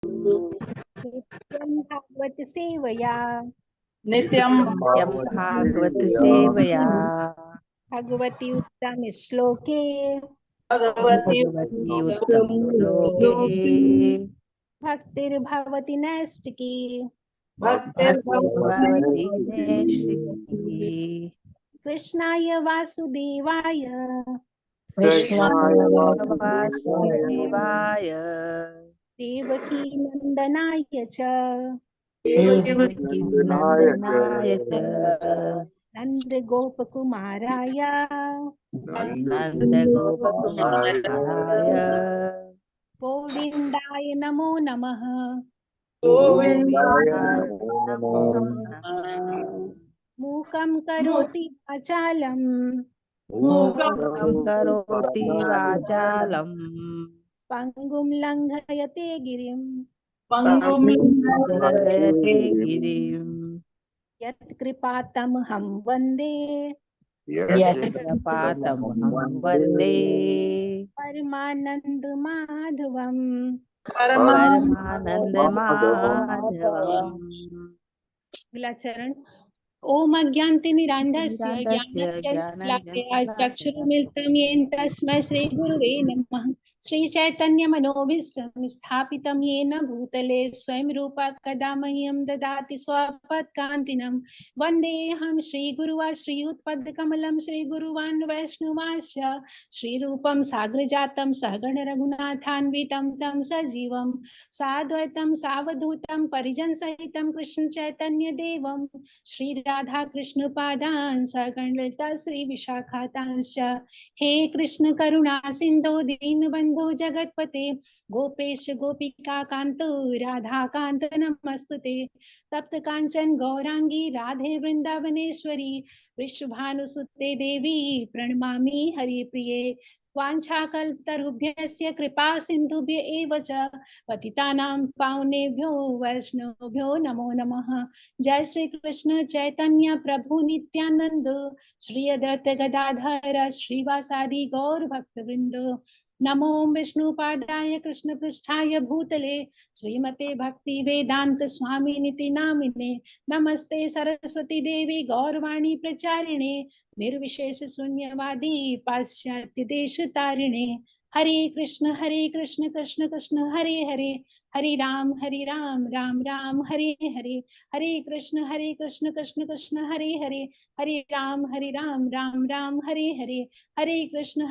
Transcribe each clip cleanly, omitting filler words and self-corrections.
नित्यं भागवत सेवया नित्यं भागवत सेवया भगवती उत्तम श्लोके भगवती भगवती उत्तम श्लोके भक्तिर्भवति नैष्टिकी भक्तिर्भवति नैष्टिकी कृष्णाय वासुदेवाय कृष्णाय वासुदेवाय देवकी नंदनाय च देवकी नंदनाय च नंद गोपकुमाराय नन्दगोपकुमाराय गोविंदाय नमो नमः। गोविन्दाय नमो नमः। मूकं करोति वाचालं मूकं करोति वाचालं पंगुं लंघयते गिरिं लङ्घयते गिरिम् यत्कृपातमहं वन्दे यत्कृपातमहं वन्दे परमानन्दमाधवम्। परमानन्दमाधवम्। अगला चरण। ओम अज्ञानतिमिरान्धस्य निरान्दस्य ज्ञानञ्जनशलाकया ज्ञानञ्जनशलाकया चक्षुरुन्मिलितं येन तस्मै श्रीगुरुवे नमः। श्रीचैतन्यमनोभीष्टं स्थापितं येन भूतले स्वयं रूपा कदा मह्यं ददाति स्वपदकान्तिनं। वन्देऽहं श्रीगुरुवा श्रीयुतपदकमलं श्रीगुरुवान् वैष्णवांश्च श्रीरूपं साग्रजातं सहगण रघुनाथान्वितं तं सजीवं साद्वैतं सावधूतं परिजनसहितं कृष्ण चैतन्य देवं श्री राधा कृष्ण पादान् सगणलता श्री विशाखातांश्च। हे कृष्ण करुणा सिंधु दीनबंधु जगतपते गोपेश गोपिका कांत राधा कांत नमस्तुते। तप्त कांचन गौरांगी राधे वृंदावनेश्वरी वृषभानुसुते देवी प्रणमामि हरिप्रिये। वाञ्छाकल्पतरुभ्यश्च कृपा सिन्धुभ्य एव च पतितानां पावनेभ्यो वैष्णवेभ्यो नमो नमः। जय श्री कृष्ण चैतन्य प्रभु नित्यानंद श्री अद्वैत गदाधर श्रीवासादि गौर भक्तवृंद। नमो विष्णुपादाय कृष्ण पृष्ठाय भूतले श्रीमते भक्ति वेदांत स्वामी निति नामिने। नमस्ते सरस्वती देवी गौरवाणी प्रचारिणे निर्विशेष शून्यवादी पाश्चात्य देश तारिणे। हरे कृष्ण कृष्ण कृष्ण हरे हरे हरे राम राम राम हरे हरे। हरे कृष्ण कृष्ण कृष्ण हरे हरे हरे राम राम राम हरे हरे। हरे कृष्ण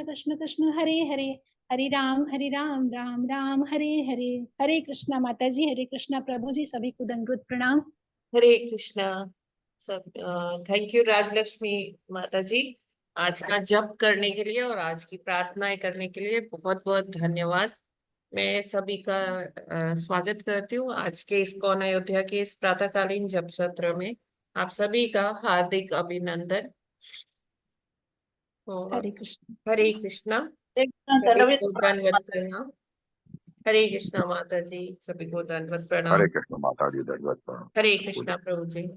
कृष्ण कृष्ण हरे हरे हरे राम राम राम हरे हरे। हरे कृष्णा माता जी, हरे कृष्णा प्रभु जी, सभी को दंडवत प्रणाम। हरे कृष्णा सब। थैंक यू राजलक्ष्मी माता जी, आज का जप करने के लिए और आज की प्रार्थनाएं करने के लिए बहुत बहुत धन्यवाद। मैं सभी का स्वागत करती हूँ आज के इस्कॉन अयोध्या के इस प्रातःकालीन जप सत्र में। आप सभी का हार्दिक अभिनंदन। हरे कृष्ण। हरे कृष्णा, सभी को दंडवत प्रणाम। हरे कृष्णा माता जी, सभी को दंडवत प्रणाम। हरे कृष्ण माता जी, दंडवत प्रणाम। हरे कृष्णा प्रभु जी।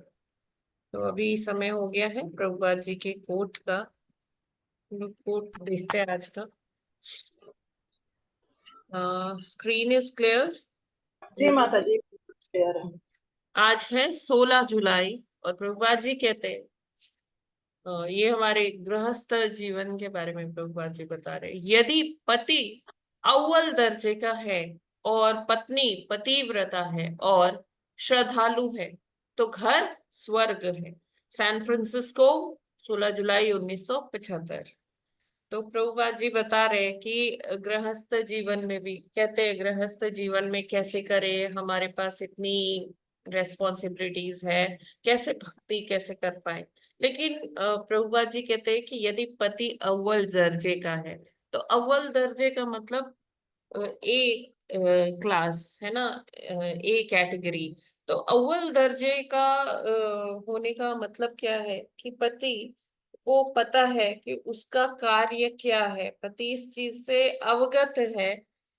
तो अभी समय हो गया है प्रभुपाद जी के कोट का। कोट देखते हैं आज का। Screen is clear? जी माता जी, क्लियर है। आज है 16 जुलाई और प्रभुपाद जी कहते हैं ये हमारे गृहस्थ जीवन के बारे में प्रभुपाद जी बता रहे हैं। यदि पति अव्वल दर्जे का है और पत्नी पतिव्रता है और श्रद्धालु है तो घर स्वर्ग है। सैन फ्रांसिस्को, 16 जुलाई 1975। तो प्रभुपाद जी बता रहे हैं कि गृहस्थ जीवन में भी कहते हैं गृहस्थ जीवन में कैसे करें, हमारे पास इतनी रेस्पॉन्सिबिलिटीज है, कैसे भक्ति कैसे कर पाए। लेकिन प्रभुपाद जी कहते हैं कि यदि पति अव्वल दर्जे का है तो अव्वल दर्जे का मतलब ए क्लास है ना, ए कैटेगरी। तो अव्वल दर्जे का होने का मतलब क्या है कि पति को पता है कि उसका कार्य क्या है, पति इस चीज से अवगत है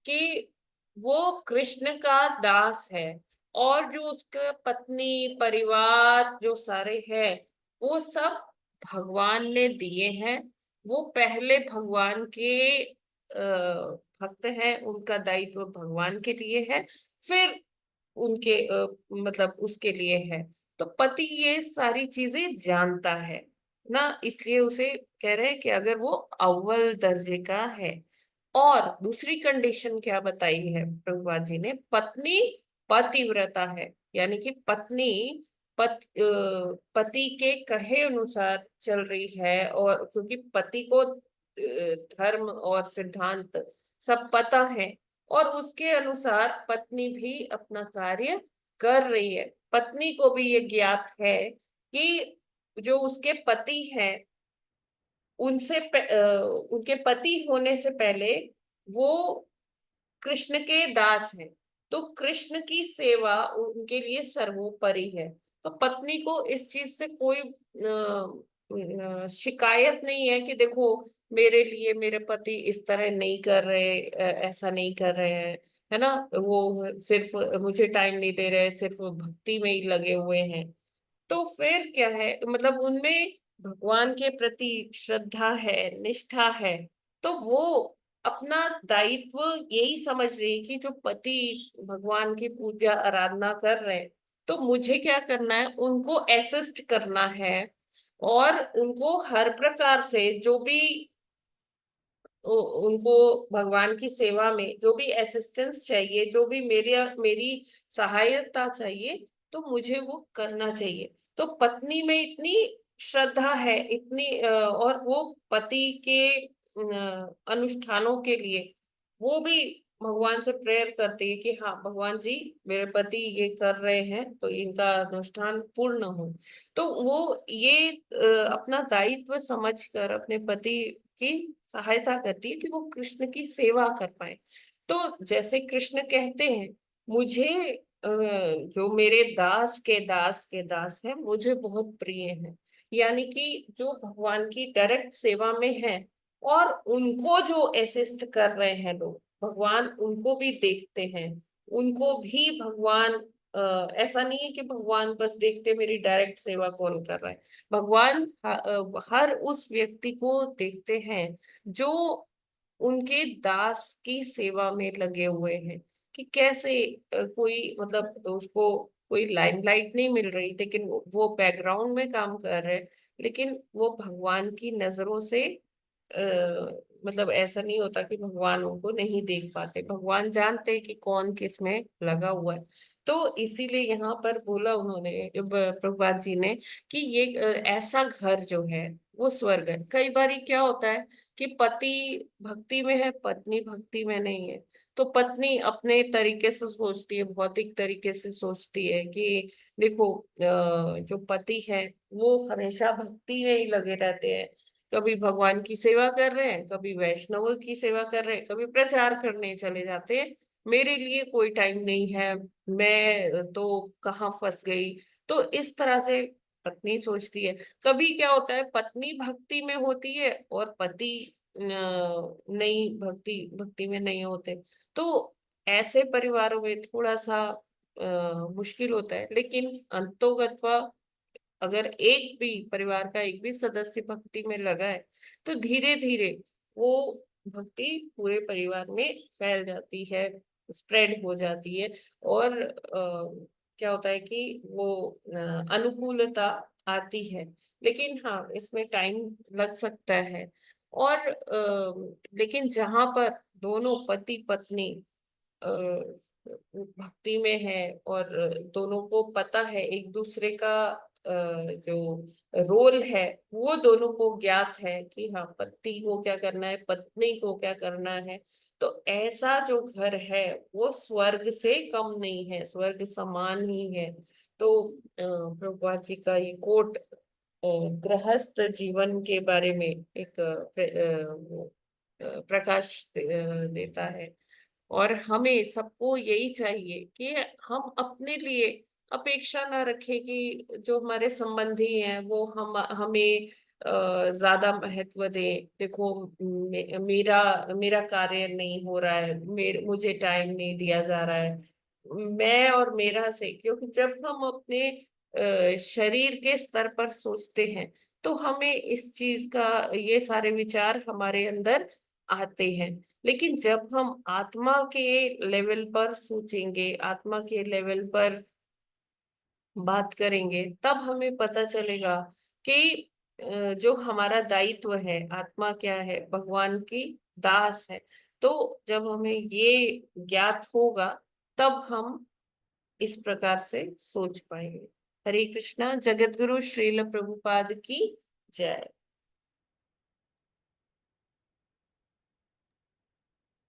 कि वो कृष्ण का दास है और जो उसका पत्नी परिवार जो सारे हैं वो सब भगवान ने दिए हैं। वो पहले भगवान के भक्त हैं उनका दायित्व भगवान के लिए है, फिर उनके मतलब उसके लिए है। तो पति ये सारी चीजें जानता है ना, इसलिए उसे कह रहे हैं कि अगर वो अव्वल दर्जे का है। और दूसरी कंडीशन क्या बताई है प्रभुपाद जी ने, पत्नी पतिव्रता है, यानी कि पत्नी पति के कहे अनुसार चल रही है। और क्योंकि पति को धर्म और सिद्धांत सब पता है, और उसके अनुसार पत्नी भी अपना कार्य कर रही है। पत्नी को भी ये ज्ञात है कि जो उसके पति हैं उनके पति होने से पहले वो कृष्ण के दास हैं, तो कृष्ण की सेवा उनके लिए सर्वोपरि है। तो पत्नी को इस चीज से कोई शिकायत नहीं है कि देखो मेरे लिए मेरे पति इस तरह नहीं कर रहे, ऐसा नहीं कर रहे हैं, है ना, वो सिर्फ मुझे टाइम नहीं दे रहे, सिर्फ भक्ति में ही लगे हुए हैं। तो फिर क्या है, मतलब उनमें भगवान के प्रति श्रद्धा है, निष्ठा है। तो वो अपना दायित्व यही समझ रही है कि जो पति भगवान की पूजा आराधना कर रहे हैं, तो मुझे क्या करना है, उनको असिस्ट करना है। और उनको हर प्रकार से जो भी उनको भगवान की सेवा में जो भी असिस्टेंस चाहिए, जो भी मेरी सहायता चाहिए, तो मुझे वो करना चाहिए। तो पत्नी में इतनी श्रद्धा है, इतनी और वो पति के अनुष्ठानों के लिए वो भी भगवान से प्रेयर करती है कि हाँ भगवान जी, मेरे पति ये कर रहे हैं तो इनका अनुष्ठान पूर्ण हो। तो वो ये अपना दायित्व समझकर अपने पति की सहायता करती है कि वो कृष्ण की सेवा कर पाए। तो जैसे कृष्ण कहते हैं, मुझे जो मेरे दास के दास के दास है मुझे बहुत प्रिय है, यानी कि जो भगवान की डायरेक्ट सेवा में है और उनको जो असिस्ट कर रहे हैं लोग, भगवान उनको भी देखते हैं, उनको भी भगवान ऐसा नहीं है कि भगवान बस देखते मेरी डायरेक्ट सेवा कौन कर रहा है। भगवान हर उस व्यक्ति को देखते हैं जो उनके दास की सेवा में लगे हुए हैं। कि कैसे कोई मतलब उसको कोई लाइमलाइट नहीं मिल रही, लेकिन वो बैकग्राउंड में काम कर रहे हैं, लेकिन वो भगवान की नजरों से मतलब ऐसा नहीं होता कि भगवान उनको नहीं देख पाते, भगवान जानते हैं कि कौन किस में लगा हुआ है। तो इसीलिए यहाँ पर बोला उन्होंने प्रभुपाद जी ने कि ये ऐसा घर जो है वो स्वर्ग है। कई बार क्या होता है कि पति भक्ति में है, पत्नी भक्ति में नहीं है। तो पत्नी अपने तरीके से सोचती है, भौतिक तरीके से सोचती है कि देखो जो पति है वो हमेशा भक्ति में ही लगे रहते हैं, कभी भगवान की सेवा कर रहे हैं, कभी वैष्णव की सेवा कर रहे हैं, कभी प्रचार करने चले जाते हैं, मेरे लिए कोई टाइम नहीं है, मैं तो कहाँ फंस गई। तो इस तरह से पत्नी सोचती है। कभी क्या होता है, पत्नी भक्ति में होती है और पति नहीं, भक्ति भक्ति में नहीं होते। तो ऐसे परिवारों में थोड़ा सा मुश्किल होता है, लेकिन अंतोगत्वा अगर एक भी परिवार का एक भी सदस्य भक्ति में लगा है, तो धीरे धीरे वो भक्ति पूरे परिवार में फैल जाती है, स्प्रेड हो जाती है। और क्या होता है कि वो अनुकूलता आती है। लेकिन हाँ, इसमें टाइम लग सकता है। और लेकिन जहां पर दोनों पति पत्नी भक्ति में है और दोनों को पता है एक दूसरे का जो रोल है, वो दोनों को ज्ञात है कि हाँ पति को क्या करना है, पत्नी को क्या करना है, तो ऐसा जो घर है वो स्वर्ग से कम नहीं है, स्वर्ग समान ही है। तो प्रभुपाद जी का ये कोट गृहस्थ जीवन के बारे में एक प्रकाश देता है। और हमें सबको यही चाहिए कि हम अपने लिए अपेक्षा ना रखें कि जो हमारे संबंधी हैं वो हमें ज्यादा महत्व दें। देखो मेरा मेरा कार्य नहीं हो रहा है, मुझे टाइम नहीं दिया जा रहा है, मैं और मेरा से। क्योंकि जब हम अपने शरीर के स्तर पर सोचते हैं, तो हमें इस चीज का, ये सारे विचार हमारे अंदर आते हैं। लेकिन जब हम आत्मा के लेवल पर सोचेंगे, आत्मा के लेवल पर बात करेंगे, तब हमें पता चलेगा कि जो हमारा दायित्व है, आत्मा क्या है, भगवान की दास है। तो जब हमें ये ज्ञात होगा, तब हम इस प्रकार से सोच पाएंगे। हरे कृष्णा। जगत गुरु श्रील प्रभुपाद की जय।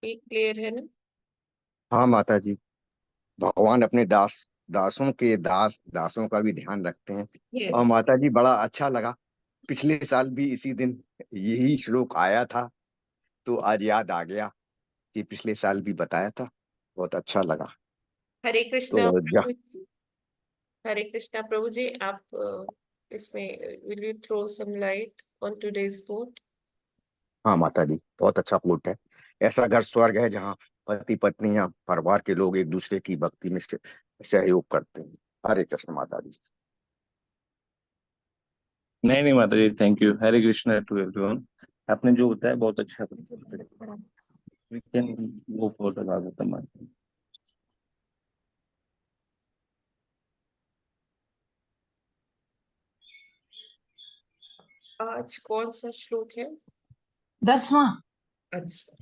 ये क्लियर है ना? हाँ माता जी, भगवान अपने दासों का भी ध्यान रखते हैं। और यस। माता जी, बड़ा अच्छा लगा। पिछले साल भी इसी दिन यही श्लोक आया था, तो आज याद आ गया कि पिछले साल भी बताया था। बहुत अच्छा लगा। हरे कृष्णा तो प्रभु जी। हरे कृष्णा प्रभु जी, आप इसमें will you throw some light on today's quote? हाँ माता जी, बहुत अच्छा कोट है। ऐसा घर स्वर्ग है जहाँ पति पत्नी या परिवार के लोग एक दूसरे की भक्ति में सहयोग करते हैं। हरे कृष्ण माता जी। नहीं नहीं माता जी, thank you. Hare Krishna to everyone. आपने जो बताया बहुत अच्छा बताया। We can go for the Bhagavatam. आज कौन सा श्लोक है? 10वां। अच्छा।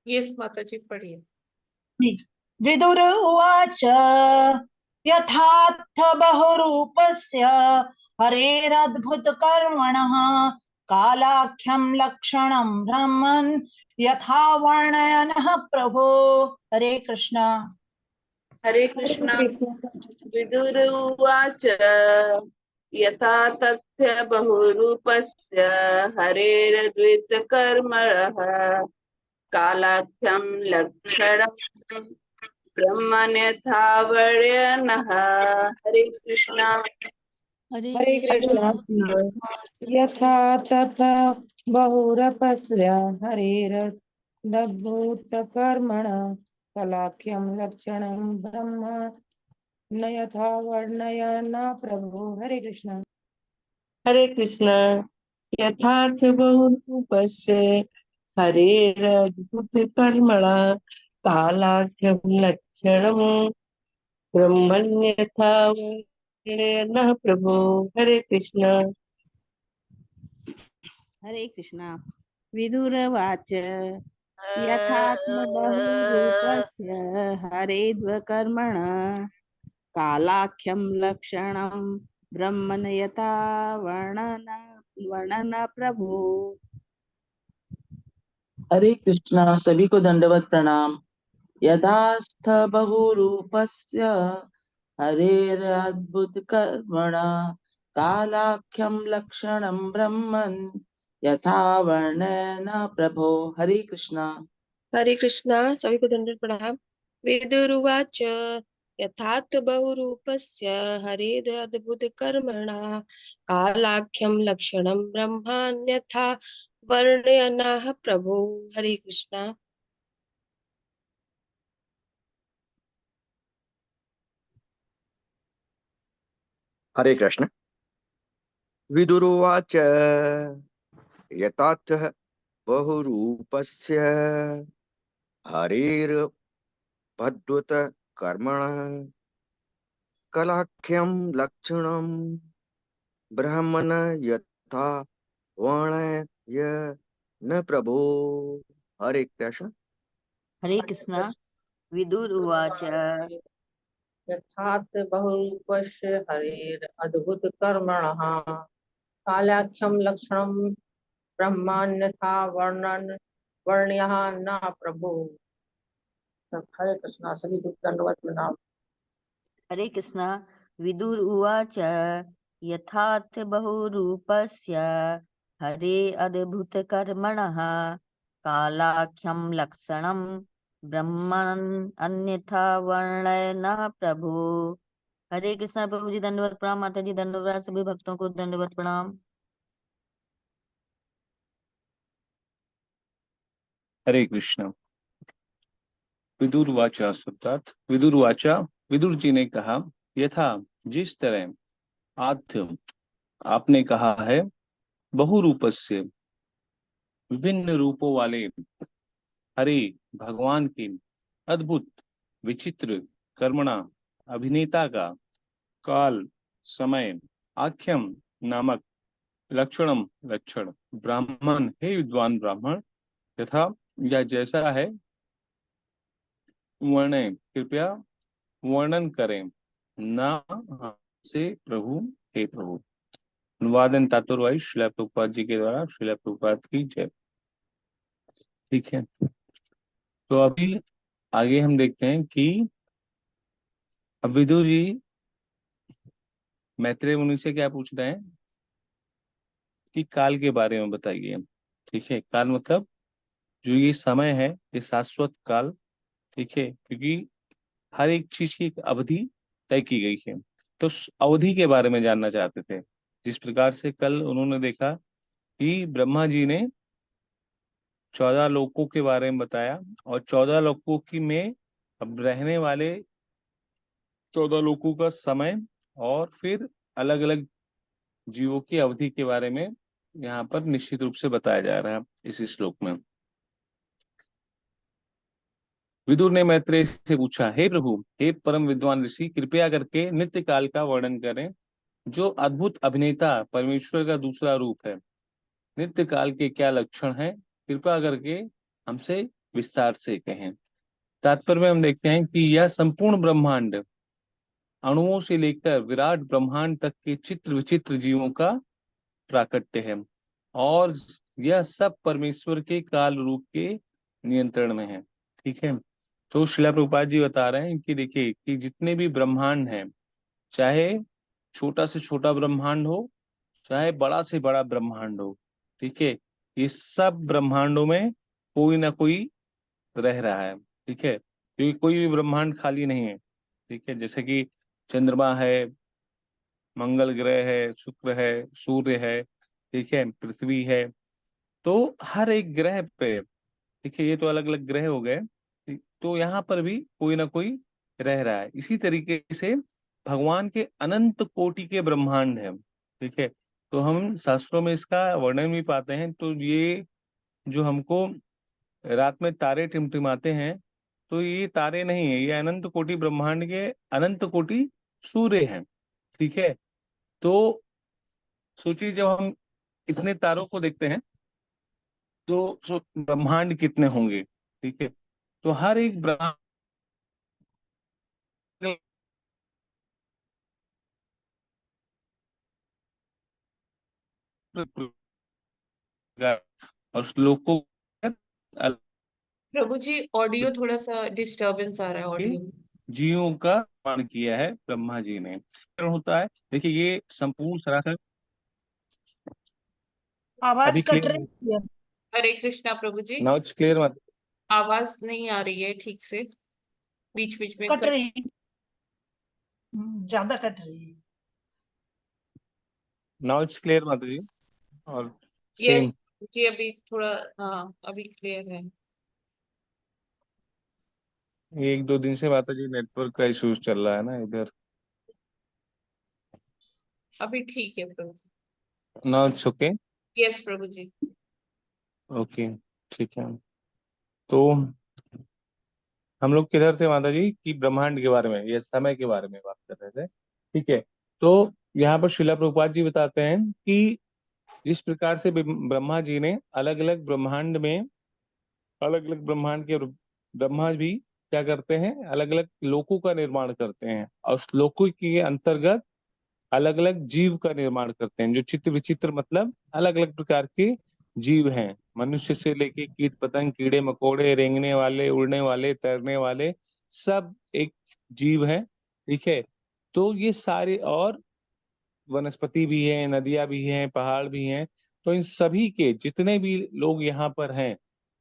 यस माता जी, पढ़िए। विदुर उवाच यथार्थ बहुरूपस्य हरेरद्भुतकर्मणः कालाख्यं लक्षणं ब्रह्मन् यथा वर्णयनः प्रभो। हरे कृष्णा। हरे कृष्णा। विदुर उवाच यथा तथ्य बहुरूपस्य हरेरद्वितकर्मणः कालाख्यं लक्षणं ब्रह्मण्यथा वर्ण्यनः। हरे कृष्णा। हरे कृष्ण। यथा तथा बहुरपस्य हरेरद्भुतकर्मण कलाख्यं लक्षणं ब्रह्म न यथा वर्णयन् प्रभु। हरे कृष्ण। हरे कृष्णा। यथार्थ बहुरूपस्य हरेरद्भुतकर्मणा कालाख्यं लक्षणं ब्रह्मण्यथा वर्ण्येन प्रभो। हरे कृष्णा। हरे कृष्ण। विदुरवाच यथात्मबहुरूपस्य हरेद्वकर्मण कालाख्यं लक्षणं ब्रह्मण यथा वर्णन प्रभु। हरे कृष्णा। सभी को दंडवत प्रणाम। यथास्थ बहुरूपस्य हरेरद्भुत कर्मणा कालाख्यं लक्षणं ब्रह्मन् यथा वर्णेन प्रभो। हरे कृष्णा। हरे कृष्णा। सभी को दंडवत प्रणाम। विदुरुवाच यथात् बहुरूपस्य हरेरद्भुतकर्मणा कालाख्यं लक्षणं ब्रह्मान्यथा वर्णयन्ः प्रभो। हरे कृष्णा। हरे कृष्ण। विदुरुवाच यतात् बहुरूपस्य हरेर्भद्वत कर्मण कलाख्यं लक्षणं ब्राह्मण यथा वर्णय न प्रभो। हरे कृष्ण। हरे कृष्ण। विदुर उवाच यथात् बहुरूपस्य हरेर अद्भुत कर्मणः कालाख्यं लक्षणं ब्रह्मान्यथा वर्णन वर्ण्यः न प्रभु। हरे कृष्णा, सभी को दंडवत प्रणाम। हरे कृष्ण। विदुर उवाच यथात् बहुरूपस्य हरे अद्भुत कर्मणः कालाख्यं लक्षणं ब्रह्मन् अन्यथा वर्णय न प्रभु। हरे कृष्ण प्रभु जी दंडवत प्रणाम। माता जी दंडवत। सभी भक्तों को दंडवत प्रणाम। हरे कृष्ण। विदुर वाचा शब्दार्थ। विदुर वाचा, विदुर जी ने कहा, यथा जिस तरह, आद्य आपने कहा है, बहुरूपस्य विभिन्न रूपों वाले, हरे भगवान के, अद्भुत विचित्र कर्मणा अभिनेता का, काल समय, आख्यम नामक, लक्षणम लक्षण, ब्राह्मण हे विद्वान ब्राह्मण, तथा यह जैसा है, वर्णय कृपया वर्णन करें, ना से प्रभु हे प्रभु। अनुवादन तात्पर्य श्रील प्रभुपाद जी के द्वारा। श्रील प्रभुपाद की जय। ठीक है, तो अभी आगे हम देखते हैं कि अब विदुर जी मैत्रेय मुनि से क्या पूछ रहे हैं कि काल के बारे में बताइए। ठीक है, काल मतलब जो ये समय है, ये शाश्वत काल। ठीक है, क्योंकि हर एक चीज की एक अवधि तय की गई है, तो उस अवधि के बारे में जानना चाहते थे। जिस प्रकार से कल उन्होंने देखा कि ब्रह्मा जी ने 14 लोकों के बारे में बताया, और 14 लोकों की में अब रहने वाले 14 लोकों का समय, और फिर अलग अलग जीवों की अवधि के बारे में यहाँ पर निश्चित रूप से बताया जा रहा है इस श्लोक में। विदुर ने मैत्रेय से पूछा, हे प्रभु, हे परम विद्वान ऋषि, कृपया करके नित्य काल का वर्णन करें, जो अद्भुत अभिनेता परमेश्वर का दूसरा रूप है। नित्य काल के क्या लक्षण हैं, कृपा करके हमसे विस्तार से कहें। तात्पर्य में हम देखते हैं कि यह संपूर्ण ब्रह्मांड, अणुओं से लेकर विराट ब्रह्मांड तक के चित्र विचित्र जीवों का प्राकट्य है, और यह सब परमेश्वर के काल रूप के नियंत्रण में है। ठीक है, तो श्रील प्रभुपाद जी बता रहे हैं कि देखिए कि जितने भी ब्रह्मांड हैं, चाहे छोटा से छोटा ब्रह्मांड हो, चाहे बड़ा से बड़ा ब्रह्मांड हो, ठीक है, ये सब ब्रह्मांडों में कोई ना कोई रह रहा है। ठीक है, क्योंकि कोई भी ब्रह्मांड खाली नहीं है। ठीक है, जैसे कि चंद्रमा है, मंगल ग्रह है, शुक्र है, सूर्य है, ठीक है, पृथ्वी है, तो हर एक ग्रह पे, ठीक है, ये तो अलग अलग ग्रह हो गए, तो यहाँ पर भी कोई ना कोई रह रहा है। इसी तरीके से भगवान के अनंत कोटि के ब्रह्मांड है। ठीक है, तो हम शास्त्रों में इसका वर्णन भी पाते हैं। तो ये जो हमको रात में तारे टिमटिमाते हैं, तो ये तारे नहीं है, ये अनंत कोटि ब्रह्मांड के अनंत कोटि सूर्य हैं। ठीक है, तो सोचिए जब हम इतने तारों को देखते हैं, तो ब्रह्मांड कितने होंगे। ठीक है, तो हर एक ब्रह्मांड और श्लोकों प्रभु जी, ऑडियो थोड़ा सा डिस्टरबेंस आ रहा है के ऑडियो में। जीवों का निर्माण किया है ब्रह्मा जी ने। होता है, देखिए ये संपूर्ण सरासर। आवाज अभी कट क्लियर? रही है। हरे कृष्णा प्रभु जी, नाउ इट्स क्लियर मत? आवाज नहीं आ रही है ठीक से, बीच बीच में कट रही है। ज्यादा कट रही है। नाउ इट्स क्लियर माता जी? और यस सेम? जी, अभी थोड़ा, हाँ अभी क्लियर है। एक दो दिन से माता जी नेटवर्क का इश्यूज चल रहा है ना इधर। अभी ठीक है प्रभु जी। Now it's okay? यस प्रभु जी। ओके, ठीक है। तो हम लोग किधर थे माता जी? कि ब्रह्मांड के बारे में या समय के बारे में बात कर रहे थे। ठीक है, तो यहाँ पर श्रीला प्रभुपाद जी बताते हैं कि जिस प्रकार से ब्रह्मा जी ने अलग अलग ब्रह्मांड में, अलग अलग ब्रह्मांड के ब्रह्मा भी क्या करते हैं, अलग अलग लोकों का निर्माण करते हैं, और उस लोकों के अंतर्गत अलग अलग जीव का निर्माण करते हैं, जो चित्र विचित्र मतलब अलग अलग प्रकार के जीव हैं, मनुष्य से लेके कीट पतंग, कीड़े मकोड़े, रेंगने वाले, उड़ने वाले, तैरने वाले, सब एक जीव हैं। ठीक है, तो ये सारे, और वनस्पति भी हैं, नदियां भी हैं, पहाड़ भी हैं, तो इन सभी के जितने भी लोग यहाँ पर हैं,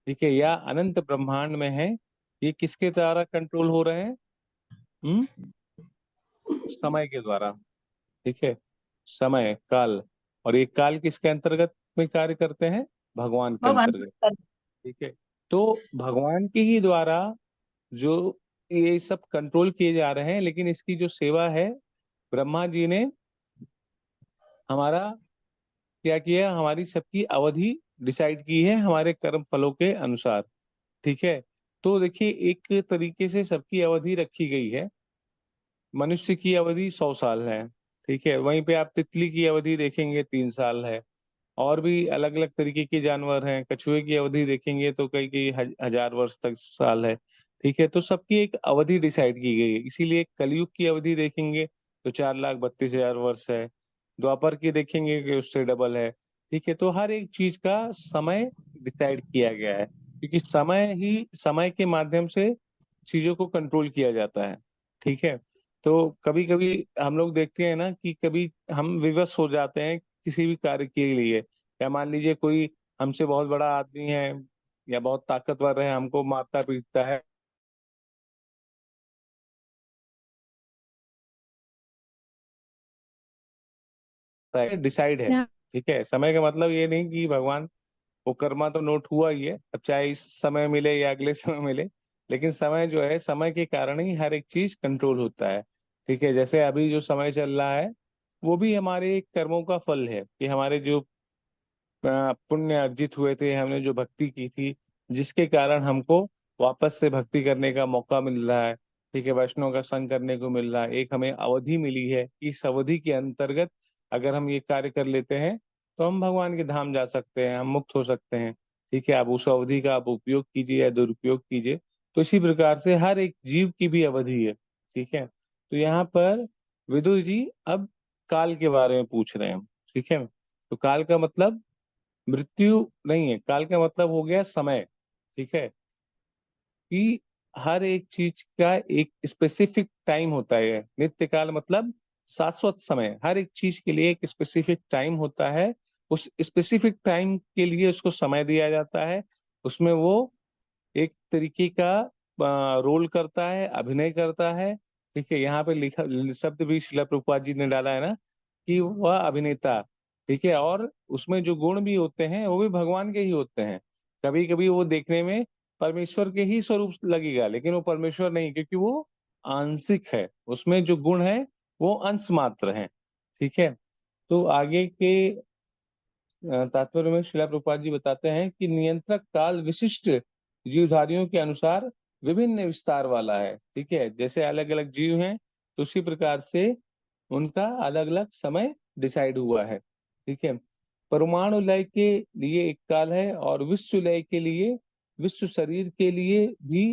ठीक है, या अनंत ब्रह्मांड में हैं, ये किसके द्वारा कंट्रोल हो रहे हैं? समय के द्वारा। ठीक है, समय, काल, और ये काल किसके अंतर्गत में कार्य करते हैं? भगवान के भगवान अंतर्गत। ठीक है, तो भगवान के ही द्वारा जो ये सब कंट्रोल किए जा रहे हैं, लेकिन इसकी जो सेवा है, ब्रह्मा जी ने हमारा क्या किया, हमारी सबकी अवधि डिसाइड की है हमारे कर्म फलों के अनुसार। ठीक है, तो देखिए एक तरीके से सबकी अवधि रखी गई है। मनुष्य की अवधि 100 साल है। ठीक है, वहीं पे आप तितली की अवधि देखेंगे 3 साल है, और भी अलग अलग तरीके के जानवर हैं। कछुए की अवधि देखेंगे तो कई कई हजार वर्ष तक साल है। ठीक है, तो सबकी एक अवधि डिसाइड की गई है, इसीलिए कलयुग की अवधि देखेंगे तो 4,32,000 वर्ष है। द्वापर की देखेंगे कि उससे डबल है। ठीक है, तो हर एक चीज का समय डिसाइड किया गया है, क्योंकि समय के माध्यम से चीजों को कंट्रोल किया जाता है। ठीक है, तो कभी कभी हम लोग देखते हैं ना कि कभी हम विवश हो जाते हैं किसी भी कार्य के लिए, या मान लीजिए कोई हमसे बहुत बड़ा आदमी है या बहुत ताकतवर है, हमको मारता पीटता है, डिसाइड है। ठीक है, समय का मतलब ये नहीं कि भगवान, वो कर्मा तो नोट हुआ ही है, अब चाहे इस समय मिले या अगले समय मिले, लेकिन समय जो है, समय के कारण ही हर एक चीज कंट्रोल होता है। ठीक है, जैसे अभी जो समय चल रहा है, वो भी हमारे कर्मों का फल है, कि हमारे जो पुण्य अर्जित हुए थे, हमने जो भक्ति की थी, जिसके कारण हमको वापस से भक्ति करने का मौका मिल रहा है। ठीक है, वैष्णव का संग करने को मिल रहा है, एक हमें अवधि मिली है, इस अवधि के अंतर्गत अगर हम ये कार्य कर लेते हैं तो हम भगवान के धाम जा सकते हैं, हम मुक्त हो सकते हैं। ठीक है, आप उस अवधि का आप उपयोग कीजिए या दुरुपयोग कीजिए। तो इसी प्रकार से हर एक जीव की भी अवधि है। ठीक है, तो यहाँ पर विदुर जी अब काल के बारे में पूछ रहे हैं। ठीक है, तो काल का मतलब मृत्यु नहीं है, काल का मतलब हो गया समय। ठीक है, कि हर एक चीज का एक स्पेसिफिक टाइम होता है। नित्य काल मतलब शाश्वत समय, हर एक चीज के लिए एक स्पेसिफिक टाइम होता है, उस स्पेसिफिक टाइम के लिए उसको समय दिया जाता है, उसमें वो एक तरीके का रोल करता है, अभिनय करता है। ठीक है, यहाँ पे लिखा शब्द भी शिला प्रभुपाद जी ने डाला है ना, कि वह अभिनेता। ठीक है, और उसमें जो गुण भी होते हैं वो भी भगवान के ही होते हैं। कभी कभी वो देखने में परमेश्वर के ही स्वरूप लगेगा, लेकिन वो परमेश्वर नहीं, क्योंकि वो आंशिक है, उसमें जो गुण है वो अंश मात्र है। ठीक है, तो आगे के तात्पर्य में श्रीला प्रभुपाद जी बताते हैं कि नियंत्रक काल विशिष्ट जीवधारियों के अनुसार विभिन्न विस्तार वाला है। ठीक है, जैसे अलग अलग जीव हैं, तो उसी प्रकार से उनका अलग अलग समय डिसाइड हुआ है। ठीक है, परमाणु लय के लिए एक काल है, और विश्व लय के लिए, विश्व शरीर के लिए भी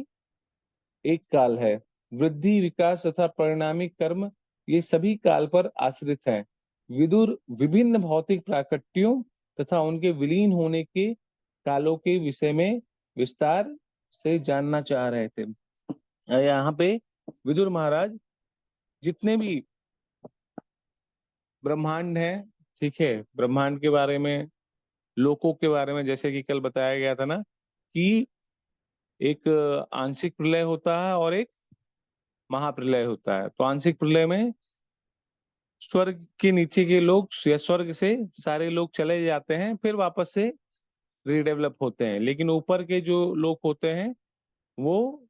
एक काल है। वृद्धि, विकास तथा परिणामी कर्म, ये सभी काल पर आश्रित हैं। विदुर विभिन्न भौतिक प्राकृतियों तथा उनके विलीन होने के कालों के विषय में विस्तार से जानना चाह रहे थे। यहाँ पे विदुर महाराज जितने भी ब्रह्मांड है, ठीक है, ब्रह्मांड के बारे में, लोकों के बारे में, जैसे कि कल बताया गया था ना, कि एक आंशिक प्रलय होता है और एक महाप्रलय होता है। तो आंशिक प्रलय में स्वर्ग के नीचे के लोग या स्वर्ग से सारे लोग चले जाते हैं, फिर वापस से रीडेवलप होते हैं, लेकिन ऊपर के जो लोग होते हैं वो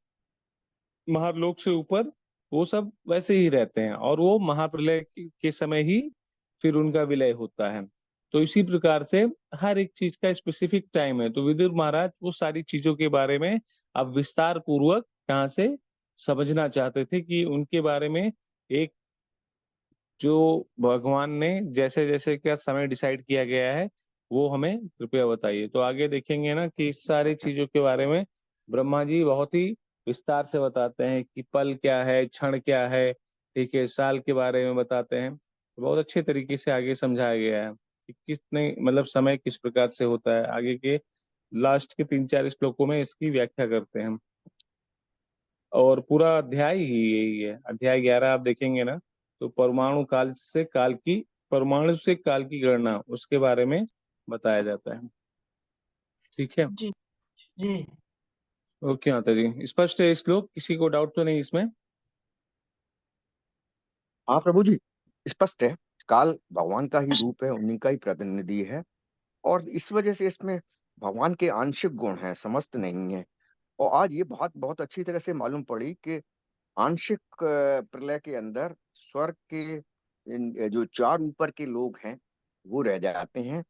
महालोक से ऊपर, वो सब वैसे ही रहते हैं, और वो महाप्रलय के समय ही फिर उनका विलय होता है। तो इसी प्रकार से हर एक चीज का स्पेसिफिक टाइम है। तो विदुर महाराज वो सारी चीजों के बारे में अब विस्तार पूर्वक यहाँ से समझना चाहते थे, कि उनके बारे में एक जो भगवान ने जैसे जैसे क्या समय डिसाइड किया गया है वो हमें कृपया बताइए। तो आगे देखेंगे ना कि इस सारी चीजों के बारे में ब्रह्मा जी बहुत ही विस्तार से बताते हैं कि पल क्या है, क्षण क्या है, ठीक है, साल के बारे में बताते हैं। बहुत अच्छे तरीके से आगे समझाया गया है कि कितने मतलब समय किस प्रकार से होता है। आगे के लास्ट के 3-4 श्लोकों में इसकी व्याख्या करते हैं। और पूरा अध्याय ही यही है। अध्याय 11 आप देखेंगे ना तो परमाणु से काल की गणना उसके बारे में बताया जाता है। ठीक है, जी जी। ओके माता जी, स्पष्ट है श्लोक, किसी को डाउट तो नहीं इसमें? हाँ प्रभु जी, स्पष्ट है। काल भगवान का ही रूप है, उन्हीं का ही प्रतिनिधि है, और इस वजह से इसमें भगवान के आंशिक गुण हैं, समस्त नहीं है। और आज ये बात बहुत अच्छी तरह से मालूम पड़ी कि आंशिक प्रलय के अंदर स्वर्ग के जो 4 ऊपर के लोग हैं वो रह जाते हैं,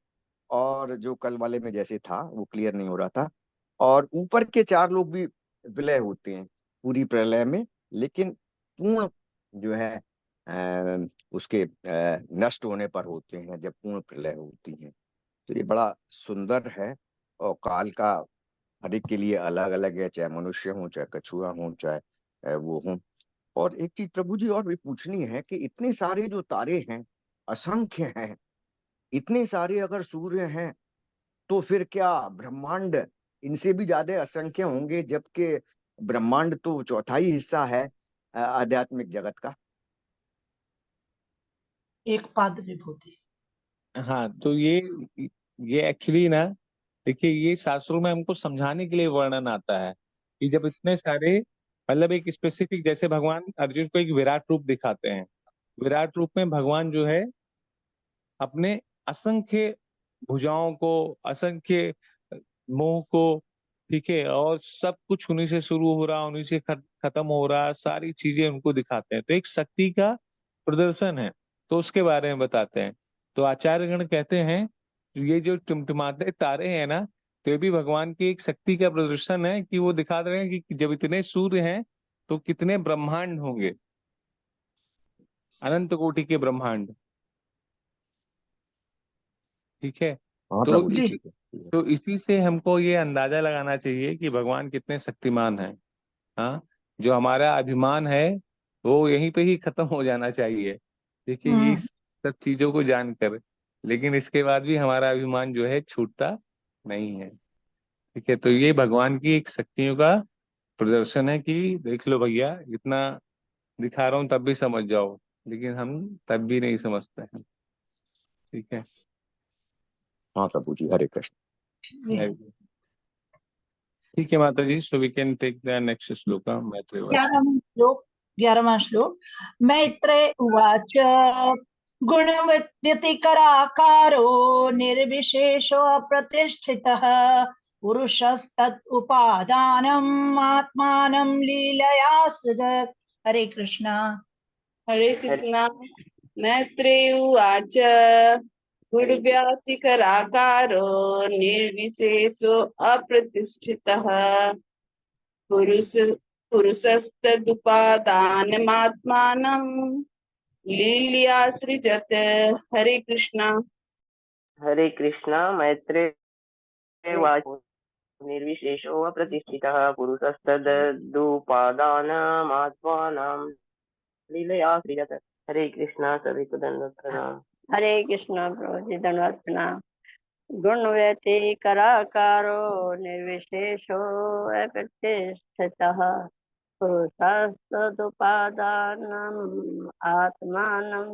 और जो कल वाले में जैसे था वो क्लियर नहीं हो रहा था, और ऊपर के 4 लोग भी विलय होते हैं पूरी प्रलय में, लेकिन पूर्ण जो है उसके नष्ट होने पर होते हैं जब पूर्ण प्रलय होती है। तो ये बड़ा सुंदर है, और काल का हर एक के लिए अलग अलग है, चाहे मनुष्य हो, चाहे कछुआ हो, चाहे वो हो। और एक चीज प्रभु जी और भी पूछनी है कि इतने सारे जो तारे हैं, असंख्य हैं, इतने सारे अगर सूर्य हैं, तो फिर क्या ब्रह्मांड इनसे भी ज्यादा असंख्य होंगे, जबकि ब्रह्मांड तो चौथाई हिस्सा है आध्यात्मिक जगत का। एक पाद विभूति। हाँ, तो ये एक्चुअली ना, देखिए ये शास्त्रों में हमको समझाने के लिए वर्णन आता है कि जब इतने सारे मतलब एक स्पेसिफिक, जैसे भगवान अर्जुन को एक विराट रूप दिखाते हैं, विराट रूप में भगवान जो है अपने असंख्य भुजाओं को, असंख्य मुंह को, ठीक है, और सब कुछ उन्हीं से शुरू हो रहा, उन्हीं से खत्म हो रहा, सारी चीजें उनको दिखाते हैं। तो एक शक्ति का प्रदर्शन है, तो उसके बारे में बताते हैं। तो आचार्यगण कहते हैं ये जो टिमटिमाते तारे हैं ना, तो ये भी भगवान की एक शक्ति का प्रदर्शन है कि वो दिखा रहे हैं कि जब इतने सूर्य हैं तो कितने ब्रह्मांड होंगे, अनंत कोटि के ब्रह्मांड। ठीक है, हाँ तो प्रभु जी। जी। तो इसी से हमको ये अंदाजा लगाना चाहिए कि भगवान कितने शक्तिमान हैं। हाँ, जो हमारा अभिमान है वो यहीं पे ही खत्म हो जाना चाहिए। देखिए ये हम्म। सब चीजों को जानकर, लेकिन इसके बाद भी हमारा अभिमान जो है छूटता नहीं है। ठीक है, तो ये भगवान की एक शक्तियों का प्रदर्शन है कि देख लो भैया, इतना दिखा रहा हूँ तब भी समझ जाओ, लेकिन हम तब भी नहीं समझते हैं। ठीक है, हाँ प्रभु जी, हरे कृष्ण। जी। ठीक है माता जी, so we can take the next shloka, Maitreya watch. 11वां श्लोक। 11वां श्लोक। मैत्रेय उवाच गुणव्यतिकराकारो निर्विशेषो अप्रतिष्ठितः पुरुषस्तत् उपादानम् आत्मानं लीलया सृजत्। हरे कृष्णा। हरे कृष्णा। मैत्रेय उवाच गुणव्यतिकराकारो निर्विशेषो अप्रतिष्ठितः पुरुष पुरुषस्तदुपादानमात्मानं लीलया सृजत। हरे कृष्णा। हरे कृष्णा। मैत्रेय वाच निर्विशेषो अप्रतिष्ठितः पुरुषस्तदुपादानमात्मानं लीलया सृजत। हरे कृष्णा, सभी को दंडवत प्रणाम। हरे कृष्णा प्रभु जी, धन्यवाद प्रणाम। गुण व्यतिकराकारो निर्विशेषो अप्रतिष्ठितः पुरुषस्तदुपादानम् आत्मानं